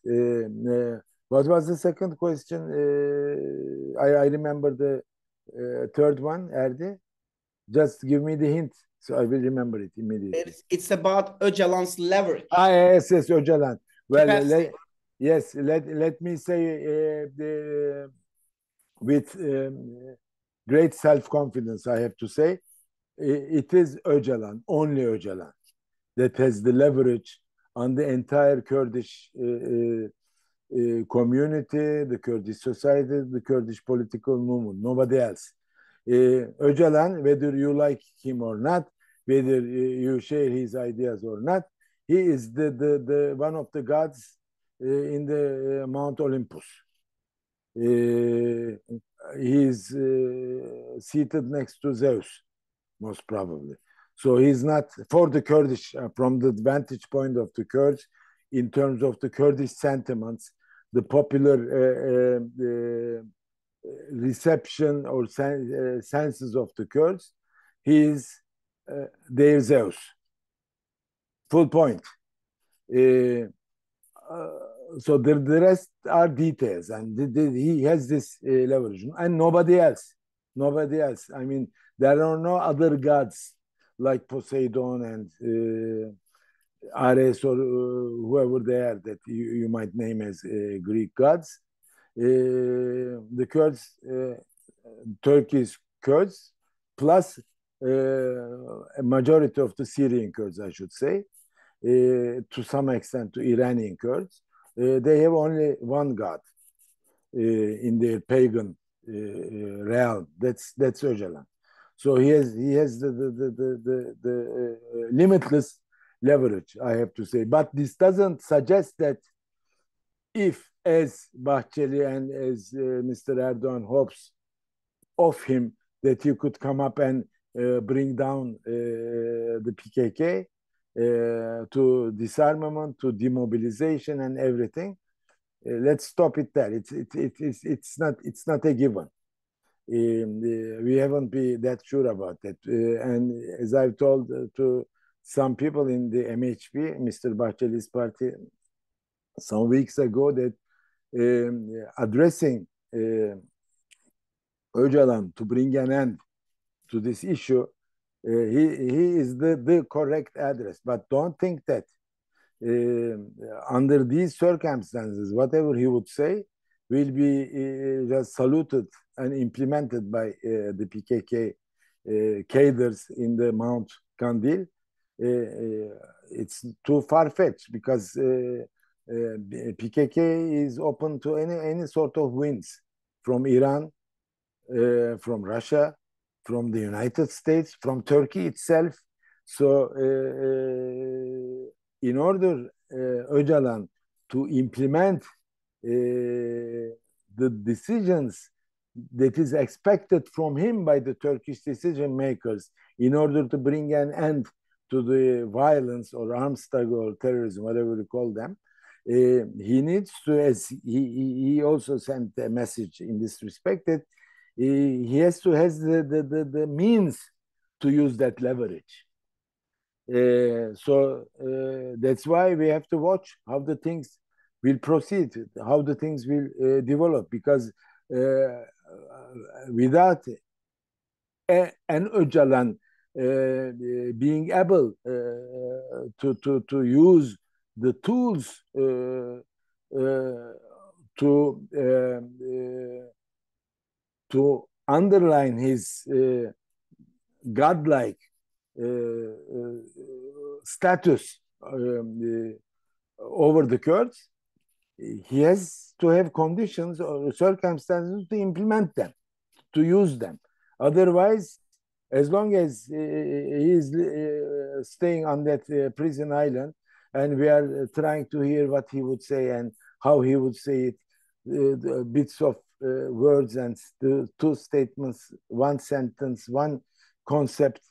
What was the second question? I remember the third one, Erdi? Just give me the hint, so I will remember it immediately. It's about Öcalan's leverage. Yes, Öcalan. Well, Capacity. let me say with great self-confidence, I have to say, it is Öcalan, only Öcalan, that has the leverage on the entire Kurdish community, the Kurdish society, the Kurdish political movement. Nobody else. Öcalan, whether you like him or not, whether you share his ideas or not, he is the one of the gods in the Mount Olympus. He is seated next to Zeus, most probably. So he's not, for the Kurdish, from the vantage point of the Kurds, in terms of the Kurdish sentiments, the popular reception or senses of the Kurds, he is their Zeus. Full point. So the rest are details, and he has this leverage, and nobody else. Nobody else. I mean, there are no other gods like Poseidon and Ares or whoever they are that you might name as Greek gods. The Kurds, Turkey's Kurds, plus a majority of the Syrian Kurds, I should say, to some extent to Iranian Kurds, they have only one god in their pagan realm. That's Öcalan. So he has the limitless leverage, I have to say. But this doesn't suggest that if, as Bahçeli and as Mr. Erdogan hopes of him, that he could come up and bring down the PKK to disarmament, to demobilization, and everything. Let's stop it there. It's not a given. We haven't been that sure about that. And as I've told to some people in the MHP, Mr. Bahçeli's party, some weeks ago, that addressing Öcalan to bring an end to this issue, he is the correct address. But don't think that under these circumstances, whatever he would say will be just saluted and implemented by the PKK cadres in the Mount Kandil. It's too far-fetched because PKK is open to any sort of wins from Iran, from Russia, from the United States, from Turkey itself. So in order Öcalan to implement the decisions that is expected from him by the Turkish decision makers in order to bring an end to the violence or arms struggle or terrorism, whatever you call them, he needs to, as he also sent a message in this respect, that he has to has the means to use that leverage. So that's why we have to watch how the things will proceed, how the things will develop, because without an Öcalan being able to use the tools to underline his godlike status over the Kurds, he has to have conditions or circumstances to implement them, to use them. Otherwise, as long as he is staying on that prison island, and we are trying to hear what he would say and how he would say it, bits of words and two statements, one sentence, one concept,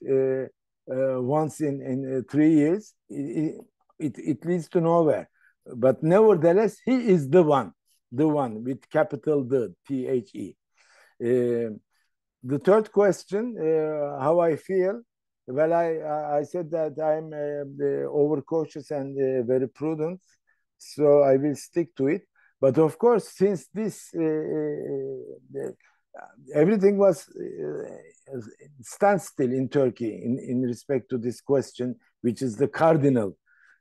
once in 3 years, it leads to nowhere. But nevertheless, he is the one with capital D, T-H-E. The third question, how I feel. Well, I said that I'm overcautious and very prudent, so I will stick to it. But of course, since this everything was standstill in Turkey in respect to this question, which is the cardinal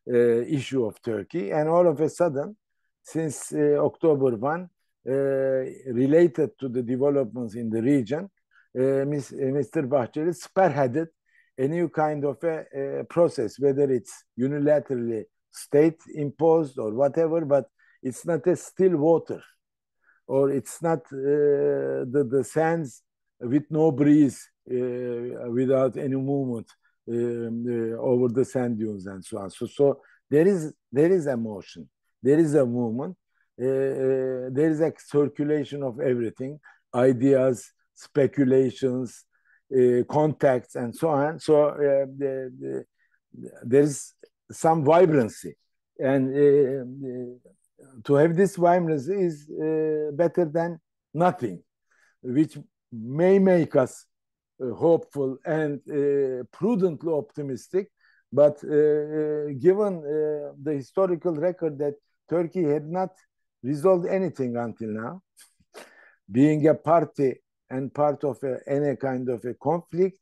issue of Turkey. And all of a sudden, since October 1, related to the developments in the region, Mr. Bahçeli spearheaded a new kind of a process, whether it's unilaterally state imposed or whatever, but it's not a still water, or it's not the sands with no breeze, without any movement over the sand dunes and so on. So there is a motion, there is a movement, there is a circulation of everything, ideas, speculations, contacts, and so on. So there is some vibrancy, and to have this vibrancy is better than nothing, which may make us hopeful and prudently optimistic. But given the historical record that Turkey had not resolved anything until now, being a party and part of any kind of a conflict,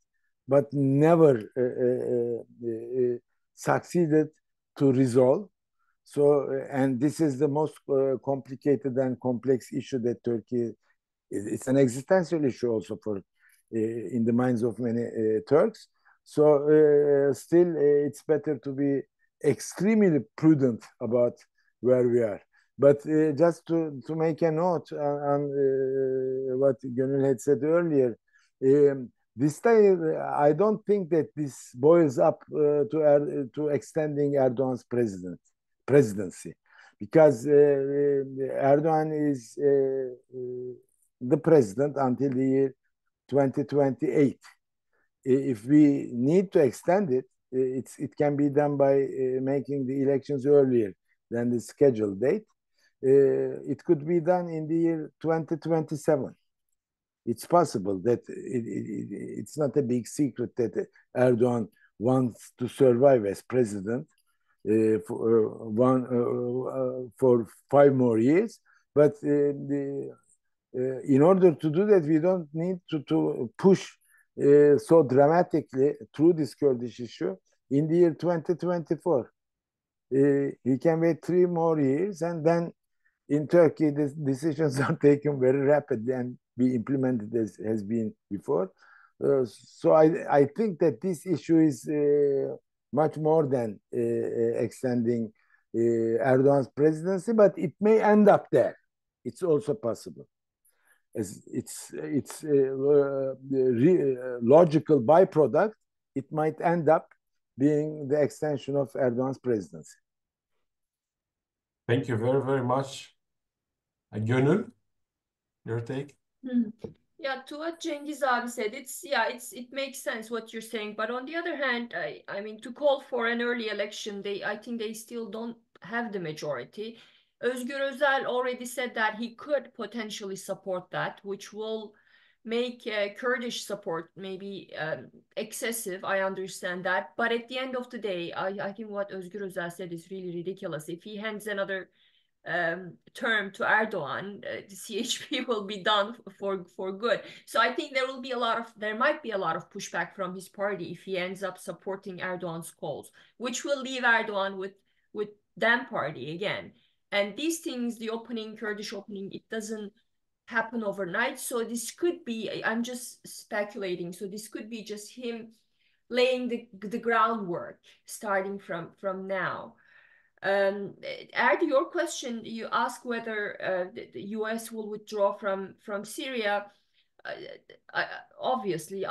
but never succeeded to resolve. So, and this is the most complicated and complex issue that Turkey, it's an existential issue also for in the minds of many Turks. So still, it's better to be extremely prudent about where we are. But just to make a note on what Gönül had said earlier, this time I don't think that this boils up to extending Erdogan's presidency, because Erdogan is the president until the year 2028. If we need to extend it, it can be done by making the elections earlier than the scheduled date. It could be done in the year 2027. It's possible that it's not a big secret that Erdogan wants to survive as president for 5 more years. But in order to do that, we don't need to push so dramatically through this Kurdish issue in the year 2024. He can wait 3 more years, and then in Turkey, the decisions are taken very rapidly and be implemented as has been before. So I think that this issue is much more than extending Erdogan's presidency, but it may end up there. It's also possible. As it's logical byproduct, it might end up being the extension of Erdogan's presidency. Thank you very, very much. Gönül, your take? Yeah, to what Cengiz abi said, it makes sense what you're saying. But on the other hand, I mean, to call for an early election, I think they still don't have the majority. Özgür Özel already said that he could potentially support that, which will make Kurdish support maybe excessive. I understand that. But at the end of the day, I think what Özgür Özel said is really ridiculous. If he hands another term to Erdogan, the CHP will be done for good. So I think there might be a lot of pushback from his party if he ends up supporting Erdogan's calls, which will leave Erdogan with DEM party again. And these things, the Kurdish opening, it doesn't happen overnight. So this could be, I'm just speculating. So this could be just him laying the groundwork starting from now. Erdi, your question, you ask whether the US will withdraw from Syria. Obviously,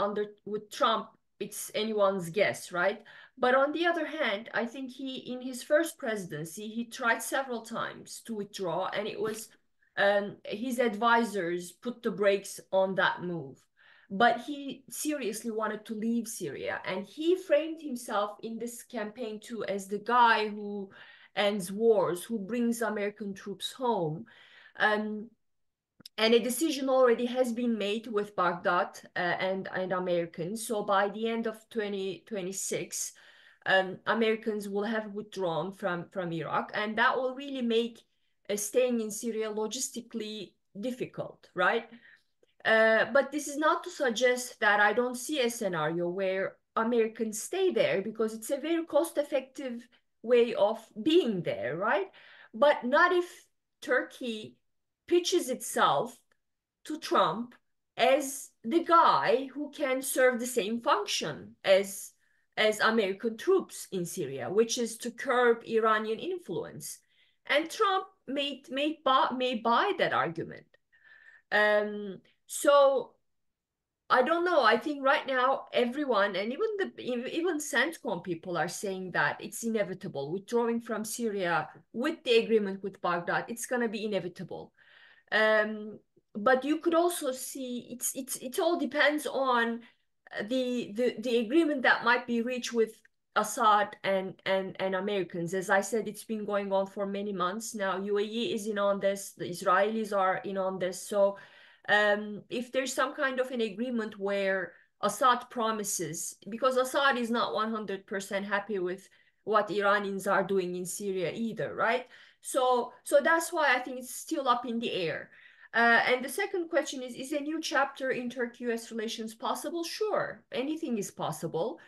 with Trump, it's anyone's guess, right? But on the other hand, I think in his first presidency, he tried several times to withdraw, and it was his advisors put the brakes on that move. But he seriously wanted to leave Syria, and he framed himself in this campaign too as the guy who ends wars, who brings American troops home. And a decision already has been made with Baghdad and Americans. So by the end of 2026, Americans will have withdrawn from Iraq, and that will really make staying in Syria logistically difficult, right? But this is not to suggest that I don't see a scenario where Americans stay there, because it's a very cost-effective way of being there, right? But not if Turkey pitches itself to Trump as the guy who can serve the same function as American troops in Syria, which is to curb Iranian influence. And Trump may buy that argument. So I don't know. I think right now everyone, and even CENTCOM people, are saying that it's inevitable. Withdrawing from Syria with the agreement with Baghdad, it's going to be inevitable. But you could also see it all depends on the agreement that might be reached with Assad and Americans. As I said, it's been going on for many months now. UAE is in on this. The Israelis are in on this. So if there's some kind of an agreement where Assad promises, because Assad is not 100% happy with what Iranians are doing in Syria either, right? So that's why I think it's still up in the air. And the second question is a new chapter in Turkey-US relations possible? Sure, anything is possible.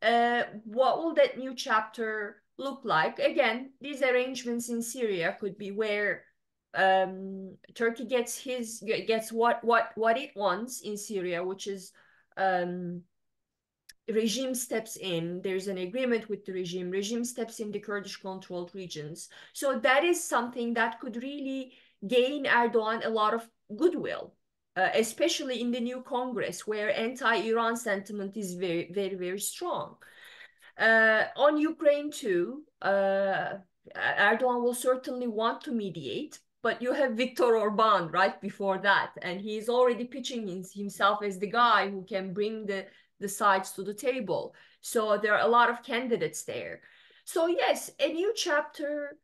What will that new chapter look like? Again, these arrangements in Syria could be where Turkey gets what it wants in Syria, which is regime steps in, there's an agreement with the regime steps in the Kurdish controlled regions. So that is something that could really gain Erdogan a lot of goodwill, especially in the new Congress, where anti-Iran sentiment is very, very, very strong. On Ukraine too, Erdogan will certainly want to mediate, but you have Viktor Orban right before that, and he's already pitching himself as the guy who can bring the sides to the table. So there are a lot of candidates there. So yes, a new chapter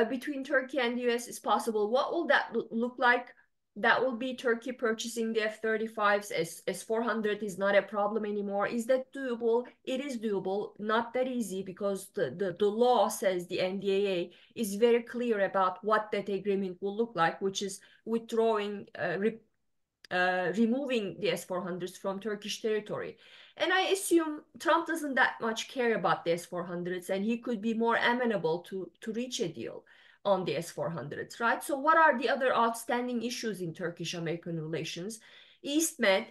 between Turkey and the US is possible. What will that look like? That will be Turkey purchasing the F-35s. S-400 is not a problem anymore. Is that doable? It is doable. Not that easy, because the law says, the NDAA is very clear about what that agreement will look like, which is withdrawing, removing the S-400s from Turkish territory. And I assume Trump doesn't that much care about the S-400s, and he could be more amenable to reach a deal on the S-400s, right? So what are the other outstanding issues in Turkish-American relations? EastMed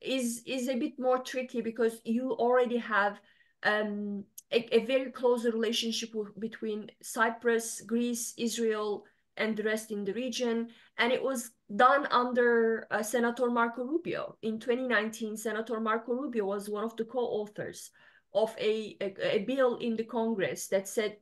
is a bit more tricky, because you already have a very close relationship between Cyprus, Greece, Israel, and the rest in the region. And it was done under Senator Marco Rubio. In 2019, Senator Marco Rubio was one of the co-authors of a bill in the Congress that said,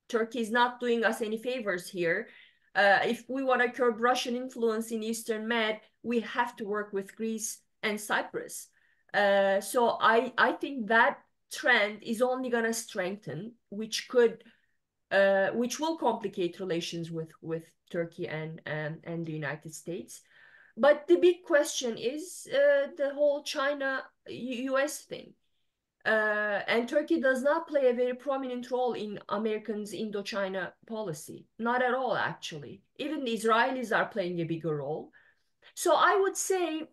Turkey is not doing us any favors here. If we want to curb Russian influence in Eastern Med, we have to work with Greece and Cyprus. So I think that trend is only going to strengthen, which will complicate relations with Turkey and the United States. But the big question is the whole China-US thing. And Turkey does not play a very prominent role in Americans' Indochina policy. Not at all, actually. Even the Israelis are playing a bigger role. So I would say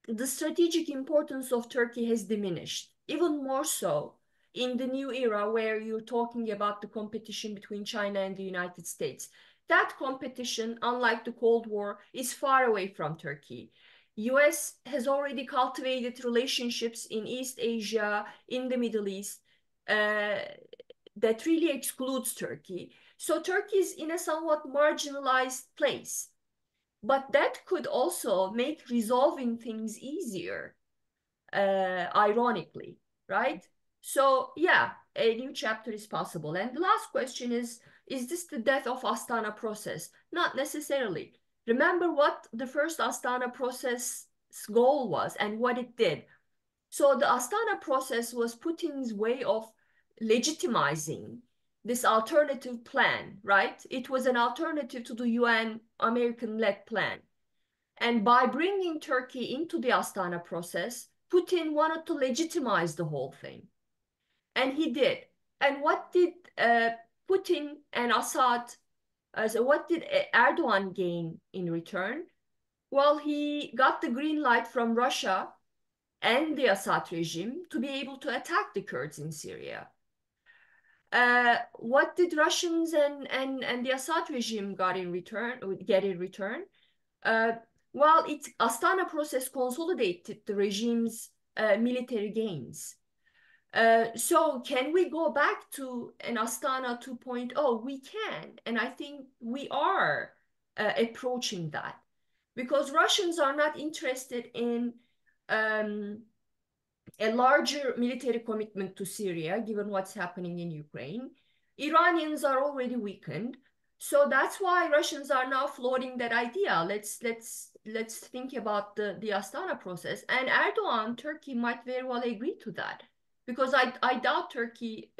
the strategic importance of Turkey has diminished, even more so in the new era, where you're talking about the competition between China and the United States. That competition, unlike the Cold War, is far away from Turkey. US has already cultivated relationships in East Asia, in the Middle East, that really excludes Turkey. So Turkey is in a somewhat marginalized place. But that could also make resolving things easier, ironically, right? So yeah, a new chapter is possible. And the last question is this the death of Astana process? Not necessarily. Remember what the first Astana process goal was and what it did. So the Astana process was Putin's way of legitimizing this alternative plan, right? It was an alternative to the UN American-led plan. And by bringing Turkey into the Astana process, Putin wanted to legitimize the whole thing. And he did. And what did Putin and Assad So what did Erdogan gain in return? Well, he got the green light from Russia and the Assad regime to be able to attack the Kurds in Syria. What did Russians and the Assad regime get in return? Well, Astana process consolidated the regime's military gains. So can we go back to an Astana 2.0? We can, and I think we are approaching that, because Russians are not interested in a larger military commitment to Syria, given what's happening in Ukraine. Iranians are already weakened. So that's why Russians are now floating that idea. Let's think about the Astana process. And Erdogan, Turkey might very well agree to that, because I doubt Turkey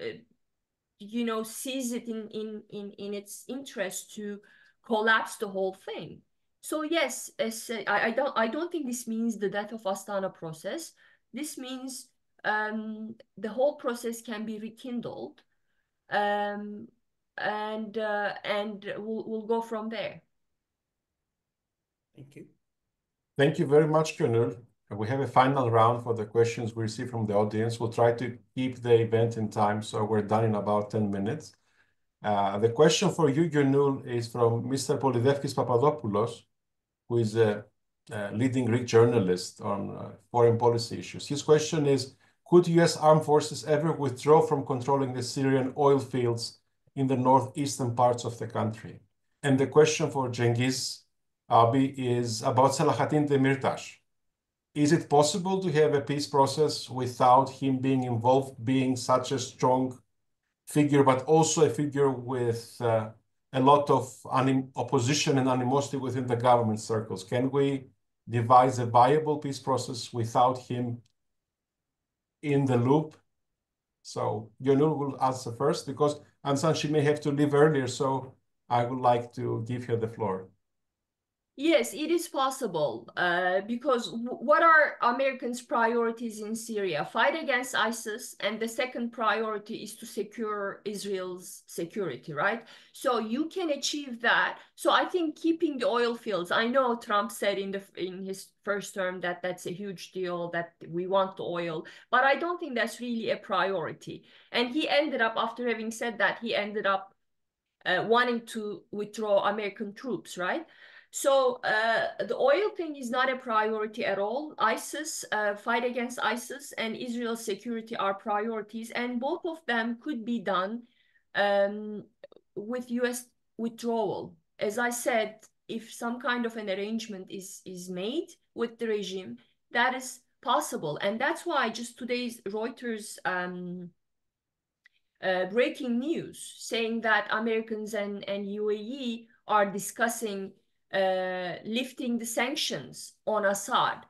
sees it in its interest to collapse the whole thing. So yes, I don't think this means the death of Astana process. This means the whole process can be rekindled, and we'll go from there. Thank you. Thank you very much, Gönül. We have a final round for the questions we receive from the audience. We'll try to keep the event in time, so we're done in about 10 minutes. The question for you, Gönül, is from Mr. Polydevkis Papadopoulos, who is a leading Greek journalist on foreign policy issues. His question is, could U.S. armed forces ever withdraw from controlling the Syrian oil fields in the northeastern parts of the country? And the question for Cengiz Abi is about Selahattin Demirtas. Is it possible to have a peace process without him being involved, being such a strong figure, but also a figure with a lot of opposition and animosity within the government circles? Can we devise a viable peace process without him in the loop? So Gönül will answer first, because Ansan, she may have to leave earlier, so I would like to give her the floor. Yes, it is possible, because what are Americans' priorities in Syria? Fight against ISIS, and the second priority is to secure Israel's security, right? So you can achieve that. So I think keeping the oil fields, I know Trump said in his first term that that's a huge deal, that we want the oil, but I don't think that's really a priority. And he ended up, after having said that, he ended up wanting to withdraw American troops, right? So the oil thing is not a priority at all. Fight against ISIS and Israel's security are priorities, and both of them could be done with US withdrawal. As I said, if some kind of an arrangement is made with the regime, that is possible. And that's why just today's Reuters breaking news saying that Americans and UAE are discussing lifting the sanctions on Assad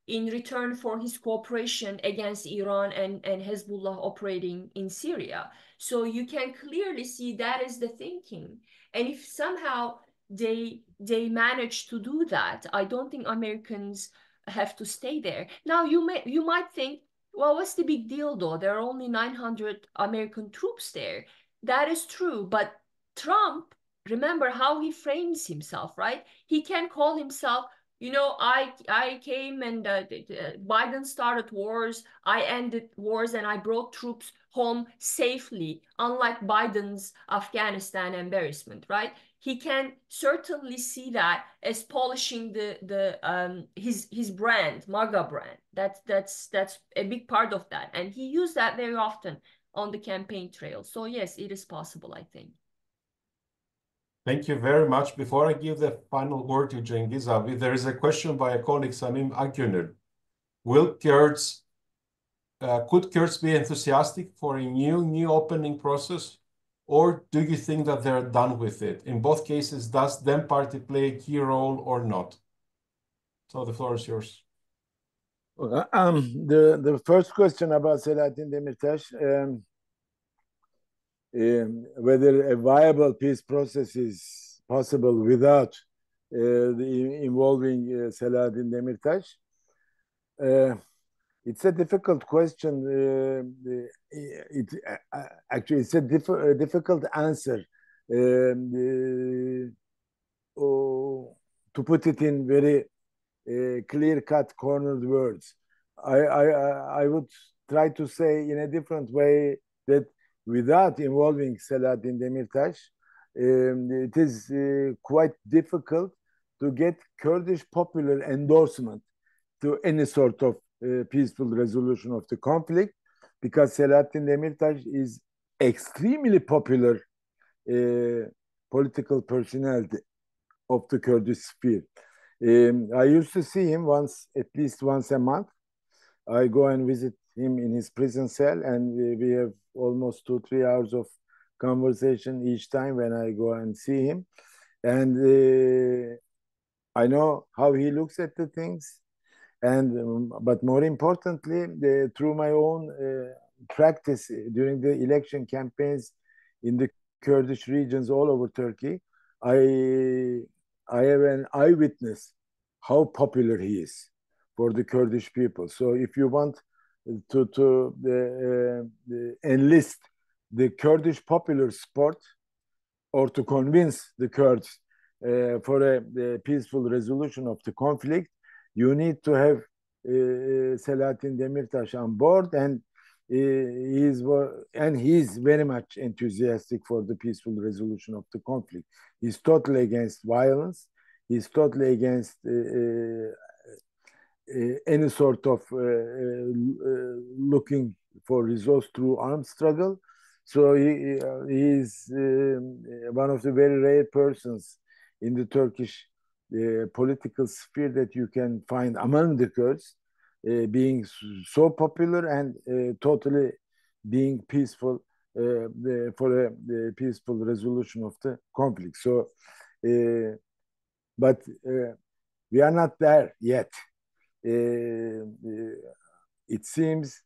in return for his cooperation against Iran and Hezbollah operating in Syria. So you can clearly see that is the thinking. And if somehow they manage to do that, I don't think Americans have to stay there. Now you might think, well, what's the big deal though? There are only 900 American troops there. That is true, but Trump, remember how he frames himself, right? He can call himself, I came and Biden started wars, I ended wars, and I brought troops home safely, unlike Biden's Afghanistan embarrassment, right? He can certainly see that as polishing his brand, MAGA brand. That's a big part of that, and he used that very often on the campaign trail. So yes, it is possible, I think. Thank you very much. Before I give the final word to Cengiz Abi, there is a question by a colleague, Samim Akgönül. Could Kurds be enthusiastic for a new opening process, or do you think that they're done with it? In both cases, does DEM party play a key role or not? So the floor is yours. The first question about Selahattin Demirtas, whether a viable peace process is possible without involving Selahattin Demirtas. It's a difficult question. Actually, it's a difficult answer oh, to put it in very clear-cut, cornered words, I would try to say in a different way that without involving Selahattin Demirtas, it is quite difficult to get Kurdish popular endorsement to any sort of peaceful resolution of the conflict, because Selahattin Demirtas is extremely popular political personality of the Kurdish sphere. I used to see him at least once a month. I go and visit him in his prison cell, and we have almost 2-3 hours of conversation each time when I go and see him. And I know how he looks at the things. But more importantly, through my own practice during the election campaigns in the Kurdish regions all over Turkey, I have an eyewitness how popular he is for the Kurdish people. So if you want to enlist the Kurdish popular support, or to convince the Kurds for a peaceful resolution of the conflict, you need to have Selahattin Demirtas on board, and he's very much enthusiastic for the peaceful resolution of the conflict. He's totally against violence. He's totally against any sort of looking for results through armed struggle. So he's one of the very rare persons in the Turkish political sphere that you can find among the Kurds, being so popular and totally being peaceful for a peaceful resolution of the conflict. So, but we are not there yet. It seems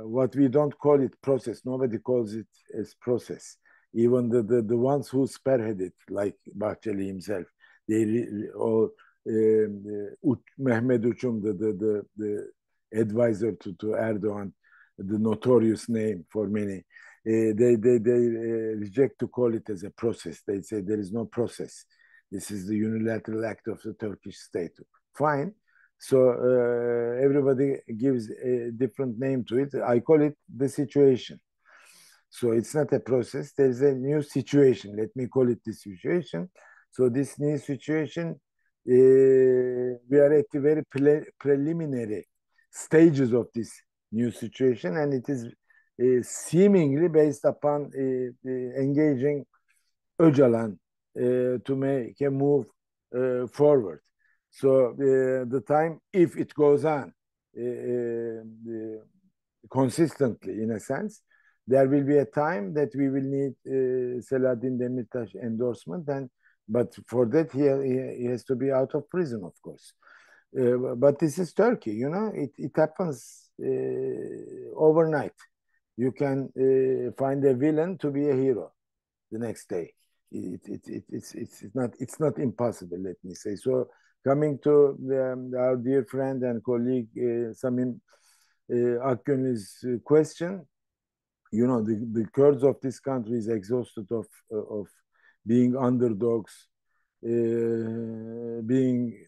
what we don't call it process, nobody calls it as process. Even the ones who spearhead it, like Bahçeli himself, or Mehmet Uçum, the advisor to Erdogan, the notorious name for many, they reject to call it as a process. They say there is no process. This is the unilateral act of the Turkish state. Fine. So everybody gives a different name to it. I call it the situation. So it's not a process. There is a new situation. Let me call it the situation. So this new situation, we are at the very preliminary stages of this new situation, and it is seemingly based upon engaging Öcalan to make a move forward. So the time, if it goes on consistently, in a sense, there will be a time that we will need Selahattin Demirtas endorsement, but for that he has to be out of prison, of course. But this is Turkey, you know. It happens overnight. You can find a villain to be a hero the next day. It's not impossible, let me say. So coming to our dear friend and colleague Samim Akgönül's question, you know, the Kurds of this country is exhausted of being underdogs, being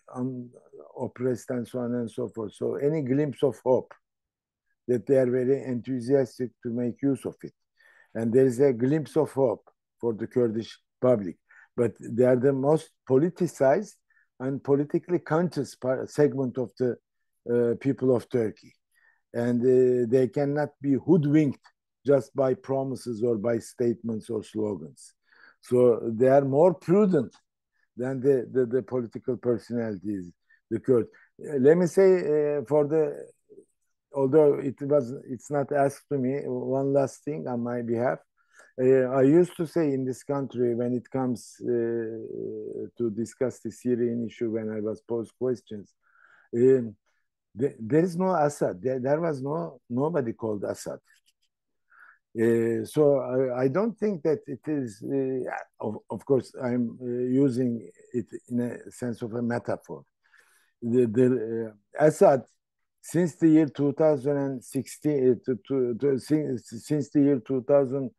oppressed, and so on and so forth. So any glimpse of hope, that they are very enthusiastic to make use of it. And there is a glimpse of hope for the Kurdish public. But they are the most politicized and politically conscious segment of the people of Turkey. And they cannot be hoodwinked just by promises or by statements or slogans. So they are more prudent than the political personalities, the Kurds. Let me say, although it's not asked to me, one last thing on my behalf. I used to say in this country, when it comes to discuss the Syrian issue, when I was posed questions, there is no Assad. There was nobody called Assad. So I don't think that it is, of course, I'm using it in a sense of a metaphor. Assad, since the year 2016, since the year 2000,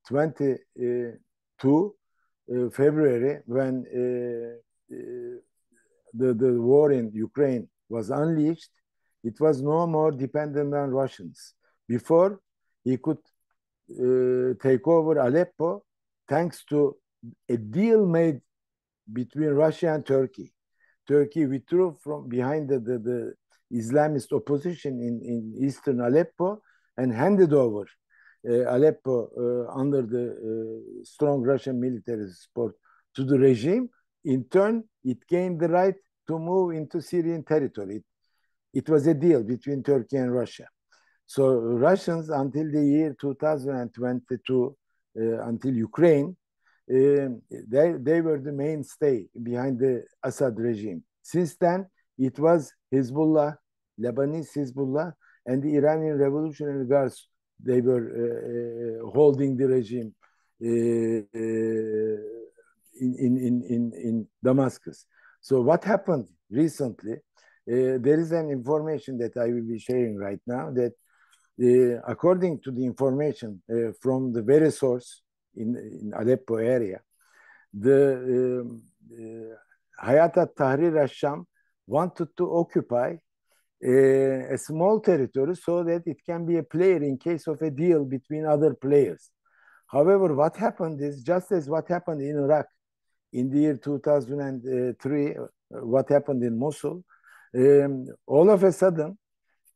22 February, when the war in Ukraine was unleashed, it was no more dependent on Russians. Before, he could take over Aleppo thanks to a deal made between Russia and Turkey. Turkey withdrew from behind the Islamist opposition in eastern Aleppo and handed over Aleppo under the strong Russian military support to the regime. In turn, it gained the right to move into Syrian territory. It was a deal between Turkey and Russia. So Russians, until the year 2022, until Ukraine, they were the mainstay behind the Assad regime. Since then, it was Hezbollah, Lebanese Hezbollah, and the Iranian Revolutionary Guards. They were holding the regime in Damascus. So what happened recently? There is an information that I will be sharing right now that according to the information from the very source in Aleppo area, the Hayat al-Tahrir al-Sham wanted to occupy a small territory so that it can be a player in case of a deal between other players. However, what happened is just as what happened in Iraq in the year 2003, what happened in Mosul, all of a sudden,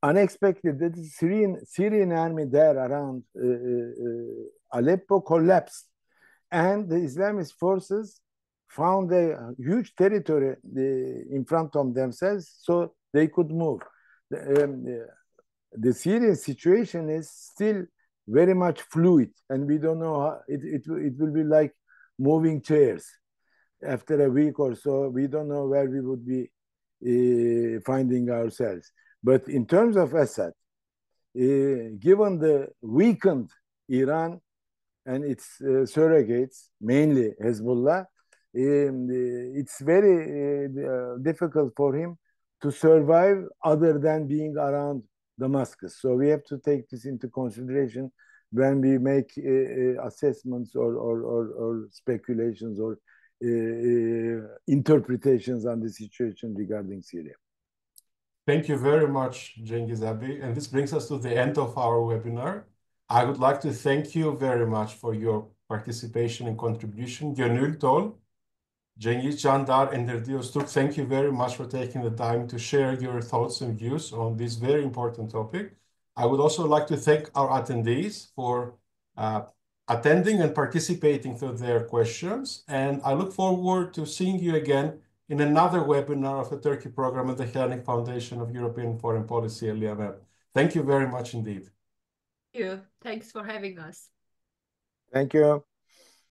unexpectedly, the Syrian army there around Aleppo collapsed, and the Islamist forces found a huge territory in front of themselves, so they could move. The Syrian situation is still very much fluid, and we don't know how it will be like moving chairs. After a week or so, we don't know where we would be finding ourselves. But in terms of Assad, given the weakened Iran and its surrogates, mainly Hezbollah, it's very difficult for him to survive other than being around Damascus. So we have to take this into consideration when we make assessments or speculations or interpretations on the situation regarding Syria. Thank you very much, Cengiz Abi. And this brings us to the end of our webinar. I would like to thank you very much for your participation and contribution. Gönül Tol, Cengiz Candar, and Erdi Öztürk, thank you very much for taking the time to share your thoughts and views on this very important topic. I would also like to thank our attendees for attending and participating through their questions. And I look forward to seeing you again in another webinar of the Turkey program at the Hellenic Foundation of European Foreign Policy, LEFF. Thank you very much indeed. Thank you. Thanks for having us. Thank you.